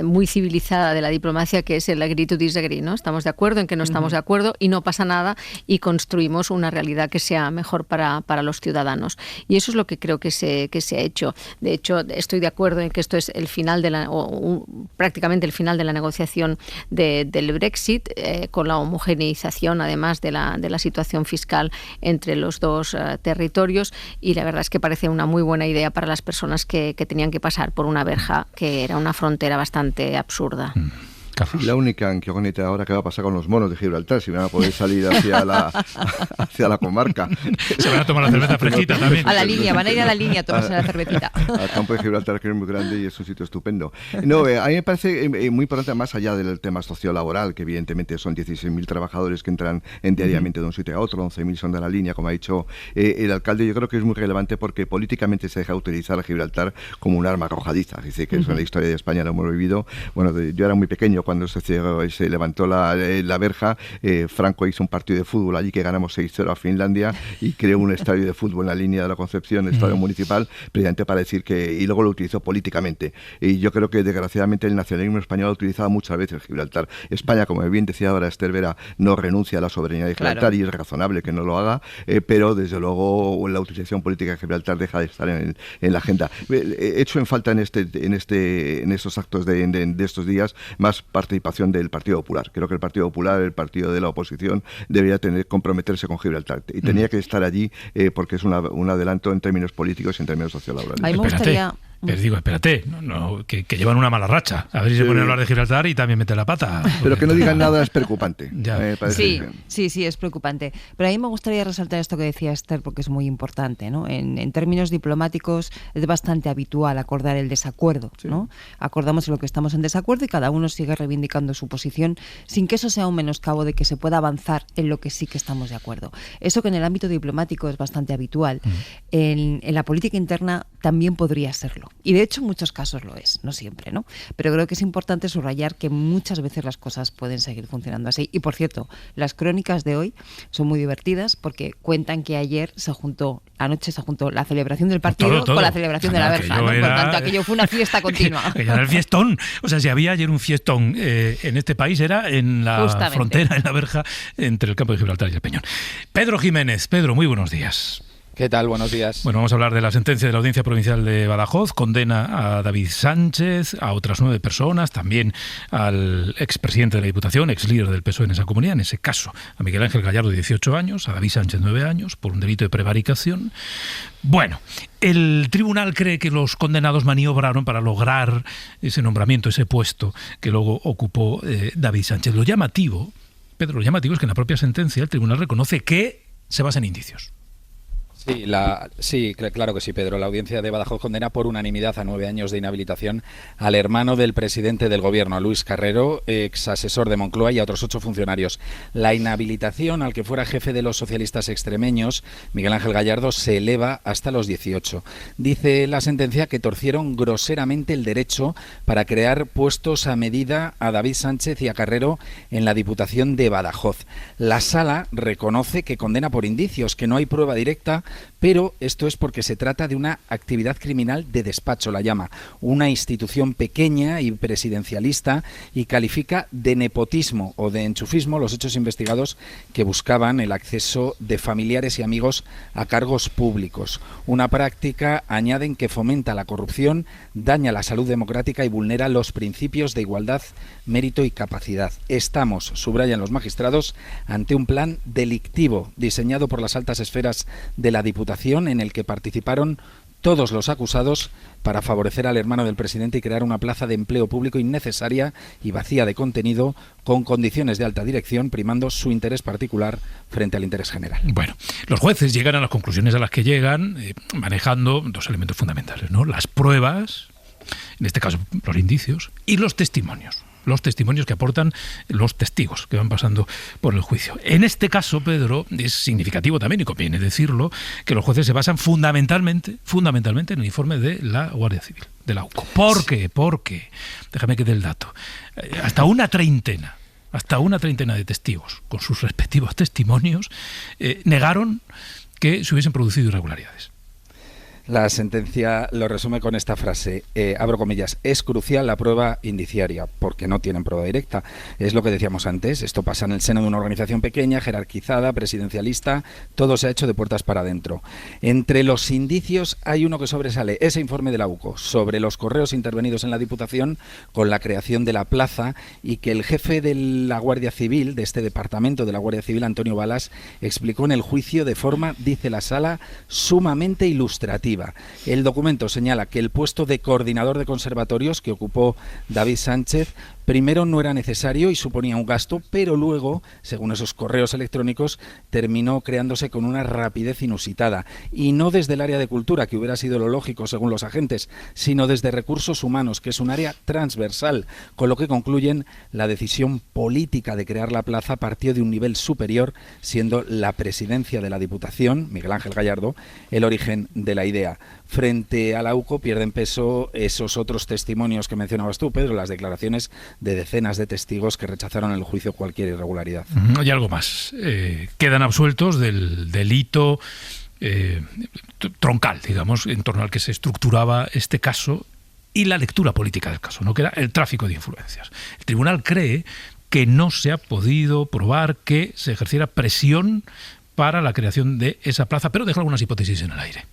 muy civilizada de la diplomacia, que es el agree to disagree, ¿no? Estamos de acuerdo en que no estamos de acuerdo y no pasa nada, y construimos una realidad que sea mejor para los ciudadanos. Y eso es lo que creo que se ha hecho. De hecho, estoy de acuerdo en que esto es el final prácticamente el final de la negociación del Brexit, con la homogeneización además de la situación fiscal entre los dos territorios, y la verdad es que parece una muy buena idea para las personas que tenían que pasar por una verja que era una frontera bastante absurda. La única incógnita ahora que va a pasar con los monos de Gibraltar, si van a poder salir hacia la comarca. Se van a tomar la cerveza fresquita también. A la línea, van a ir a la línea a tomarse la cervecita. Al campo de Gibraltar, que es muy grande y es un sitio estupendo. No, a mí me parece muy importante, más allá del tema sociolaboral, que evidentemente son 16.000 trabajadores que entran diariamente de un sitio a otro, 11.000 son de la línea, como ha dicho el alcalde. Yo creo que es muy relevante porque políticamente se deja utilizar a Gibraltar como un arma arrojadiza. Dice que eso en la historia de España lo hemos vivido. Bueno, yo era muy pequeño cuando se levantó la verja. Franco hizo un partido de fútbol allí que ganamos 6-0 a Finlandia y creó un estadio de fútbol en la línea de la Concepción, estadio municipal, precisamente para decir que, y luego lo utilizó políticamente. Y yo creo que desgraciadamente el nacionalismo español ha utilizado muchas veces Gibraltar. España, como bien decía ahora Esther Vera, no renuncia a la soberanía de Gibraltar, y es razonable que no lo haga, pero desde luego la utilización política de Gibraltar deja de estar en la agenda. He hecho en falta en estos actos de estos días más participación del Partido Popular. Creo que el Partido Popular, el partido de la oposición, debería comprometerse con Gibraltar y tenía que estar allí porque es un adelanto en términos políticos y en términos sociolaborales. A mí me gustaría... Digo, espérate, que llevan una mala racha. A ver si se ponen a hablar de Gibraltar y también mete la pata. Pero que no digan nada es preocupante. Sí, es preocupante. Pero a mí me gustaría resaltar esto que decía Esther, porque es muy importante, ¿no? En términos diplomáticos es bastante habitual acordar el desacuerdo, ¿no? Acordamos en lo que estamos en desacuerdo y cada uno sigue reivindicando su posición sin que eso sea un menoscabo de que se pueda avanzar en lo que sí que estamos de acuerdo. Eso que en el ámbito diplomático es bastante habitual, en la política interna también podría serlo. Y de hecho en muchos casos lo es, no siempre, ¿no? Pero creo que es importante subrayar que muchas veces las cosas pueden seguir funcionando así. Y por cierto, las crónicas de hoy son muy divertidas porque cuentan que anoche se juntó la celebración del partido con la celebración de la verja, ¿no? Por tanto, aquello fue una fiesta continua. Que ya era el fiestón. O sea, si había ayer un fiestón en este país, era en la frontera, en la verja, entre el campo de Gibraltar y el Peñón. Pedro Jiménez. Pedro, muy buenos días. ¿Qué tal? Buenos días. Bueno, vamos a hablar de la sentencia de la Audiencia Provincial de Badajoz. Condena a David Sánchez, a otras 9 personas, también al expresidente de la Diputación, ex líder del PSOE en esa comunidad, en ese caso, a Miguel Ángel Gallardo, 18 años, a David Sánchez, 9 años, por un delito de prevaricación. Bueno, el tribunal cree que los condenados maniobraron para lograr ese nombramiento, ese puesto que luego ocupó David Sánchez. Lo llamativo, Pedro, lo llamativo es que en la propia sentencia el tribunal reconoce que se basa en indicios. Sí, claro que sí, Pedro. La audiencia de Badajoz condena por unanimidad a 9 años de inhabilitación al hermano del presidente del gobierno, a Luis Carrero, ex asesor de Moncloa, y a otros 8 funcionarios. La inhabilitación al que fuera jefe de los socialistas extremeños, Miguel Ángel Gallardo, se eleva hasta los 18. Dice la sentencia que torcieron groseramente el derecho para crear puestos a medida a David Sánchez y a Carrero en la Diputación de Badajoz. La Sala reconoce que condena por indicios, que no hay prueba directa, pero esto es porque se trata de una actividad criminal de despacho, la llama, una institución pequeña y presidencialista, y califica de nepotismo o de enchufismo los hechos investigados que buscaban el acceso de familiares y amigos a cargos públicos. Una práctica, añaden, que fomenta la corrupción, daña la salud democrática y vulnera los principios de igualdad, mérito y capacidad. Estamos, subrayan los magistrados, ante un plan delictivo diseñado por las altas esferas de la Diputación, en el que participaron todos los acusados para favorecer al hermano del presidente y crear una plaza de empleo público innecesaria y vacía de contenido, con condiciones de alta dirección, primando su interés particular frente al interés general. Bueno, los jueces llegan a las conclusiones a las que llegan manejando 2 elementos fundamentales, ¿no? Las pruebas, en este caso los indicios, y los testimonios. los testimonios que aportan los testigos que van pasando por el juicio. En este caso, Pedro, es significativo también, y conviene decirlo, que los jueces se basan fundamentalmente en el informe de la Guardia Civil, de la AUCO. ¿Por qué? Porque, déjame que dé el dato, hasta una treintena de testigos, con sus respectivos testimonios, negaron que se hubiesen producido irregularidades. La sentencia lo resume con esta frase, abro comillas, es crucial la prueba indiciaria, porque no tienen prueba directa. Es lo que decíamos antes, esto pasa en el seno de una organización pequeña, jerarquizada, presidencialista, todo se ha hecho de puertas para adentro. Entre los indicios hay uno que sobresale, ese informe de la UCO, sobre los correos intervenidos en la Diputación con la creación de la plaza, y que el jefe de la Guardia Civil, de este departamento de la Guardia Civil, Antonio Balas, explicó en el juicio de forma, dice la sala, sumamente ilustrativa. El documento señala que el puesto de coordinador de conservatorios que ocupó David Sánchez primero no era necesario y suponía un gasto, pero luego, según esos correos electrónicos, terminó creándose con una rapidez inusitada. Y no desde el área de cultura, que hubiera sido lo lógico según los agentes, sino desde recursos humanos, que es un área transversal, con lo que concluyen la decisión política de crear la plaza partió de un nivel superior, siendo la presidencia de la Diputación, Miguel Ángel Gallardo, el origen de la idea. Frente a la UCO pierden peso esos otros testimonios que mencionabas tú, Pedro, las declaraciones de decenas de testigos que rechazaron en el juicio cualquier irregularidad. Hay algo más. Quedan absueltos del delito troncal, digamos, en torno al que se estructuraba este caso y la lectura política del caso, ¿no? Que era el tráfico de influencias. El tribunal cree que no se ha podido probar que se ejerciera presión para la creación de esa plaza, pero deja algunas hipótesis en el aire.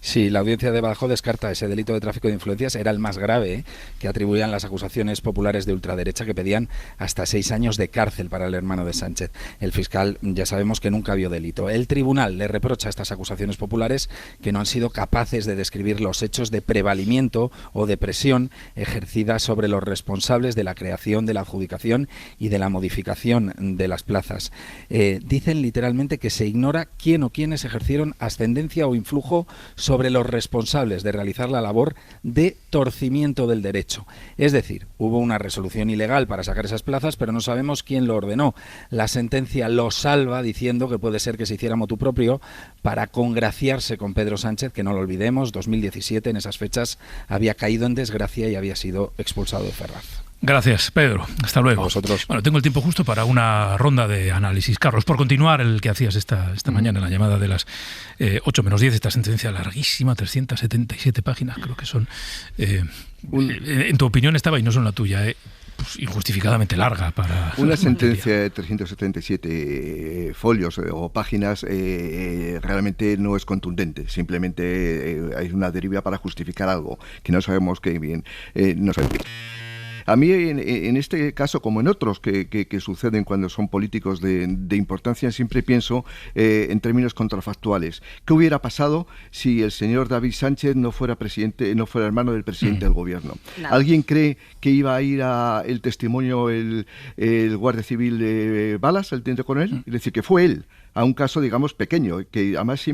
Sí, la audiencia de Badajoz descarta ese delito de tráfico de influencias, era el más grave, que atribuían las acusaciones populares de ultraderecha que pedían hasta 6 años de cárcel para el hermano de Sánchez. El fiscal ya sabemos que nunca vio delito. El tribunal le reprocha a estas acusaciones populares que no han sido capaces de describir los hechos de prevalimiento o de presión ejercida sobre los responsables de la creación, de la adjudicación y de la modificación de las plazas. Dicen literalmente que se ignora quién o quiénes ejercieron ascendencia o influjo sobre los responsables de realizar la labor de torcimiento del derecho. Es decir, hubo una resolución ilegal para sacar esas plazas, pero no sabemos quién lo ordenó. La sentencia lo salva diciendo que puede ser que se hiciera motu propio para congraciarse con Pedro Sánchez, que no lo olvidemos, 2017, en esas fechas, había caído en desgracia y había sido expulsado de Ferraz. Gracias, Pedro. Hasta luego. A vosotros. Bueno, tengo el tiempo justo para una ronda de análisis. Carlos, por continuar el que hacías esta mañana en la llamada de las 8 menos 10, esta sentencia larguísima, 377 páginas, creo que son. En tu opinión estaba, y no son la tuya, pues injustificadamente larga para... Una sentencia de 377 folios o páginas realmente no es contundente, simplemente hay una deriva para justificar algo que no sabemos qué bien, no sabemos. A mí, en este caso, como en otros que suceden cuando son políticos de importancia, siempre pienso en términos contrafactuales. ¿Qué hubiera pasado si el señor David Sánchez no fuera presidente, no fuera hermano del presidente del gobierno? Nada. ¿Alguien cree que iba a ir a el testimonio el guardia civil de Balas, el teniente coronel? Es decir, que fue él, a un caso, digamos, pequeño, que además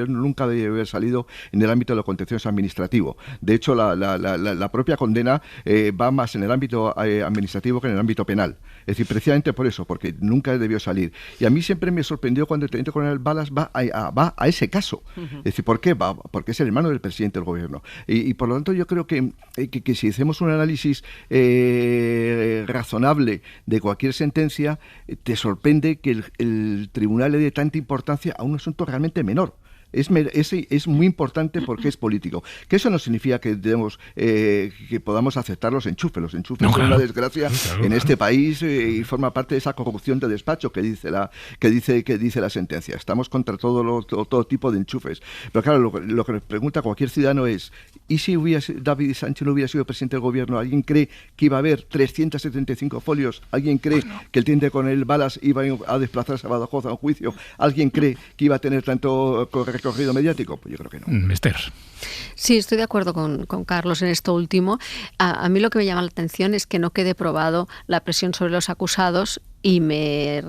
nunca debe haber salido en el ámbito de lo contencioso administrativo. De hecho, la propia condena va más en el ámbito administrativo que en el ámbito penal. Es decir, precisamente por eso, porque nunca debió salir. Y a mí siempre me sorprendió cuando el teniente coronel Balas va a ese caso. Es decir, ¿por qué? Porque es el hermano del presidente del gobierno. Y por lo tanto, yo creo que si hacemos un análisis razonable de cualquier sentencia, te sorprende que el tribunal le dé tanta importancia a un asunto realmente menor. Es muy importante porque es político. Que eso no significa que que podamos aceptar los enchufes. Los enchufes son una desgracia en este país y forma parte de esa corrupción de despacho que dice la sentencia. Estamos contra todo tipo de enchufes. Pero claro, lo que nos pregunta cualquier ciudadano es: ¿y si David Sánchez no hubiera sido presidente del gobierno? ¿Alguien cree que iba a haber 375 folios? ¿Alguien cree que el teniente coronel Balas iba a desplazarse a Badajoz a un juicio? ¿Alguien cree que iba a tener tanto recorrido mediático? Pues yo creo que no. Esther. Sí, estoy de acuerdo con Carlos en esto último. A mí lo que me llama la atención es que no quede probado la presión sobre los acusados, y me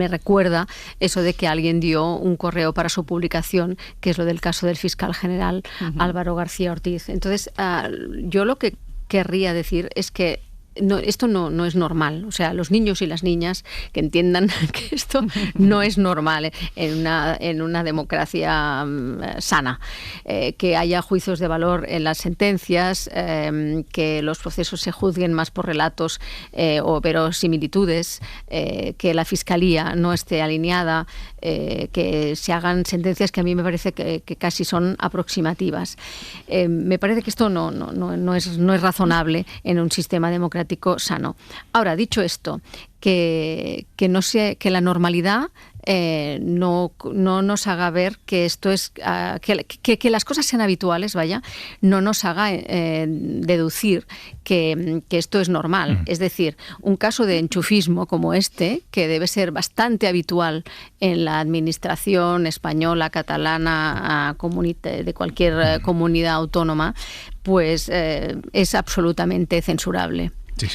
recuerda eso de que alguien dio un correo para su publicación, que es lo del caso del fiscal general Álvaro García Ortiz. Entonces, yo lo que querría decir es que esto no es normal. O sea, los niños y las niñas que entiendan que esto no es normal en una democracia sana. Que haya juicios de valor en las sentencias, que los procesos se juzguen más por relatos o verosimilitudes, que la Fiscalía no esté alineada, que se hagan sentencias que a mí me parece que casi son aproximativas. Me parece que esto no es razonable en un sistema democrático sano. Ahora, dicho esto, que la normalidad no nos haga ver que esto es que las cosas sean habituales, no nos haga deducir que esto es normal. Es decir, un caso de enchufismo como este, que debe ser bastante habitual en la administración española, catalana, de cualquier comunidad autónoma, pues es absolutamente censurable. Sí.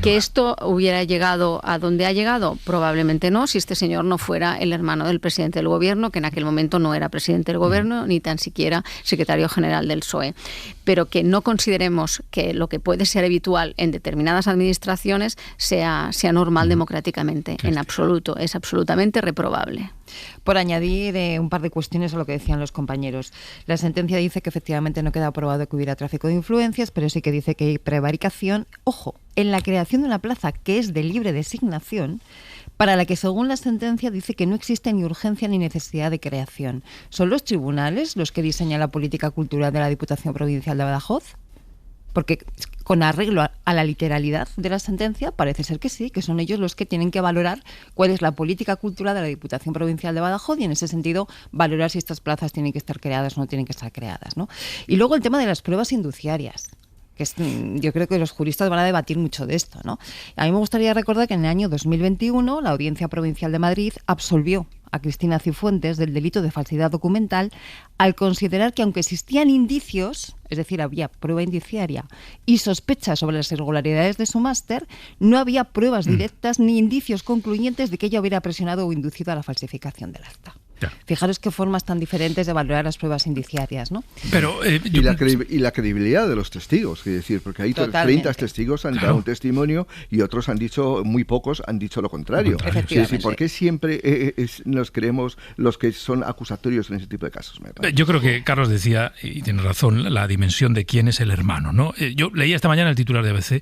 ¿Que esto hubiera llegado a donde ha llegado? Probablemente no, si este señor no fuera el hermano del presidente del gobierno, que en aquel momento no era presidente del gobierno, ni tan siquiera secretario general del PSOE. Pero que no consideremos que lo que puede ser habitual en determinadas administraciones sea normal democráticamente. En absoluto, es absolutamente reprobable. Por añadir un par de cuestiones a lo que decían los compañeros. La sentencia dice que efectivamente no queda probado que hubiera tráfico de influencias, pero sí que dice que hay prevaricación. Ojo, en la creación de una plaza que es de libre designación, para la que según la sentencia dice que no existe ni urgencia ni necesidad de creación. ¿Son los tribunales los que diseñan la política cultural de la Diputación Provincial de Badajoz? Porque con arreglo a la literalidad de la sentencia parece ser que sí, que son ellos los que tienen que valorar cuál es la política cultural de la Diputación Provincial de Badajoz y en ese sentido valorar si estas plazas tienen que estar creadas o no tienen que estar creadas, ¿no? Y luego el tema de las pruebas induciarias. Yo creo que los juristas van a debatir mucho de esto, ¿no? A mí me gustaría recordar que en el año 2021 la Audiencia Provincial de Madrid absolvió a Cristina Cifuentes del delito de falsedad documental al considerar que aunque existían indicios, es decir, había prueba indiciaria y sospechas sobre las irregularidades de su máster, no había pruebas directas ni indicios concluyentes de que ella hubiera presionado o inducido a la falsificación del acta. Ya. Fijaros qué formas tan diferentes de valorar las pruebas indiciarias, ¿no? Pero, y la credibilidad de los testigos, es decir, porque hay 30 testigos han dado un testimonio y otros han dicho, muy pocos han dicho lo contrario. Sí, ¿por qué siempre nos creemos los que son acusatorios en ese tipo de casos? Yo creo que Carlos decía, y tiene razón, la dimensión de quién es el hermano, ¿no? Yo leía esta mañana el titular de ABC,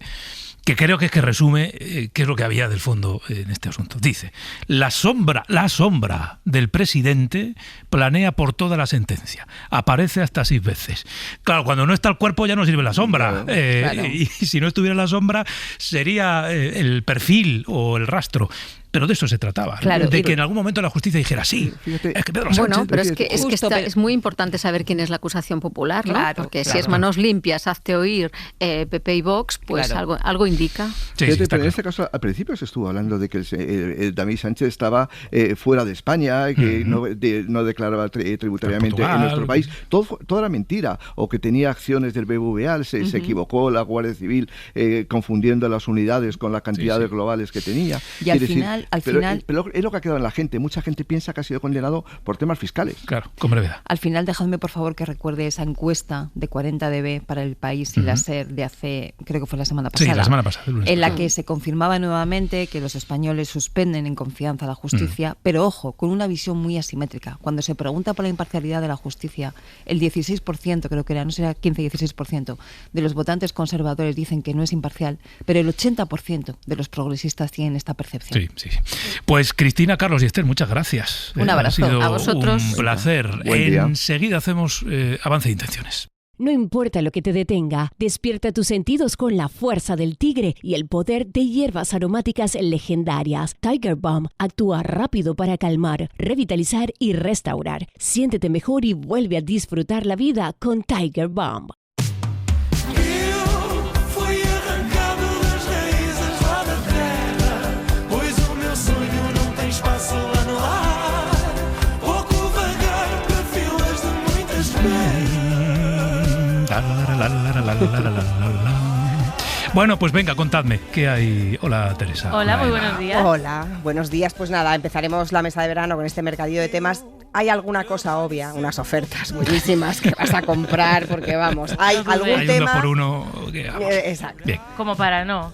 que creo que resume qué es lo que había del fondo en este asunto. Dice, la sombra del presidente planea por toda la sentencia. Aparece hasta 6 veces. Claro, cuando no está el cuerpo ya no sirve la sombra. Claro. Y si no estuviera la sombra, sería el perfil o el rastro. Pero de eso se trataba, claro, de que en algún momento la justicia dijera sí. Es que Pedro Sánchez, bueno, pero es muy importante saber quién es la acusación popular, ¿no? Claro, porque si es manos limpias, hazte oír PP y Vox, pues algo indica. Sí, pero en este caso, al principio se estuvo hablando de que el David Sánchez estaba fuera de España, que no declaraba tributariamente en nuestro país. Todo era mentira. O que tenía acciones del BBVA, se equivocó la Guardia Civil confundiendo las unidades con la cantidad de globales que tenía. Y al final... Pero es lo que ha quedado en la gente. Mucha gente piensa que ha sido condenado por temas fiscales. Claro, con brevedad. Al final, dejadme por favor que recuerde esa encuesta de 40dB para El País y la SER de hace, creo que fue la semana pasada. Sí, la semana pasada. En la que se confirmaba nuevamente que los españoles suspenden en confianza la justicia, pero ojo, con una visión muy asimétrica. Cuando se pregunta por la imparcialidad de la justicia, el 16%, creo que era, no será 15-16%, de los votantes conservadores dicen que no es imparcial, pero el 80% de los progresistas tienen esta percepción. Sí. Pues Cristina, Carlos y Esther, muchas gracias. Un abrazo. Ha sido a vosotros. Un placer. Enseguida hacemos avance de intenciones. No importa lo que te detenga, despierta tus sentidos con la fuerza del tigre y el poder de hierbas aromáticas legendarias. Tiger Balm actúa rápido para calmar, revitalizar y restaurar. Siéntete mejor y vuelve a disfrutar la vida con Tiger Balm. Bueno, pues venga, contadme, ¿qué hay? Hola, Teresa. Hola, muy buenos días. Hola, buenos días. Pues nada, empezaremos la mesa de verano con este mercadillo de temas hay alguna cosa obvia, unas ofertas buenísimas que vas a comprar, porque vamos, hay algún tema... Hay un 2x1 que vamos. Exacto. Bien. Como para no.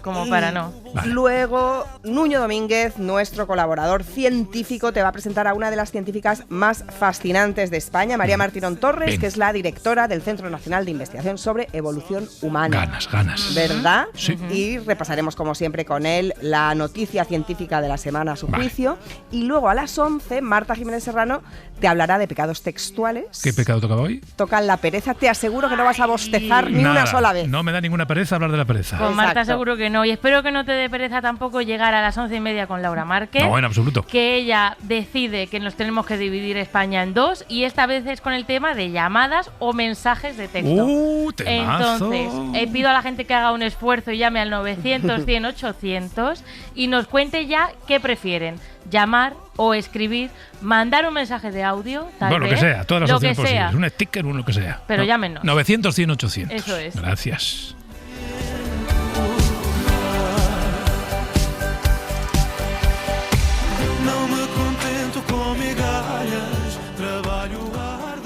Vale. Luego, Nuño Domínguez, nuestro colaborador científico, te va a presentar a una de las científicas más fascinantes de España, María Martínón Torres, Bien. que es la directora del Centro Nacional de Investigación sobre Evolución Humana. Ganas. ¿Verdad? Sí. Y repasaremos, como siempre, con él la noticia científica de la semana a su juicio. Y luego a las 11, Marta Jiménez Serrano te hablará de pecados textuales. ¿Qué pecado tocaba hoy? Tocan la pereza. Te aseguro que no vas a bostezar ni una sola vez. No me da ninguna pereza hablar de la pereza. Con Marta seguro que no. Y espero que no te dé pereza tampoco llegar a las 11:30 con Laura Márquez. No, en absoluto. Que ella decide que nos tenemos que dividir España en dos, y esta vez es con el tema de llamadas o mensajes de texto. Temazo. Entonces, pido a la gente que haga un esfuerzo y llame al 900 100 800 y nos cuente ya qué prefieren: llamar o escribir, mandar un mensaje de audio, tal lo vez, que sea, todas las lo opciones que sea. posibles, un sticker, lo que sea. Pero llámenos. 900 100 800. Eso es. Gracias.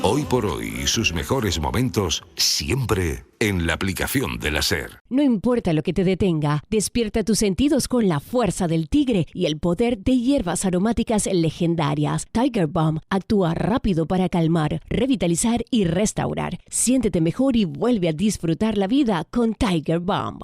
Hoy por hoy, sus mejores momentos siempre en la aplicación de la SER. No importa lo que te detenga, despierta tus sentidos con la fuerza del tigre y el poder de hierbas aromáticas legendarias. Tiger Balm actúa rápido para calmar, revitalizar y restaurar. Siéntete mejor y vuelve a disfrutar la vida con Tiger Balm.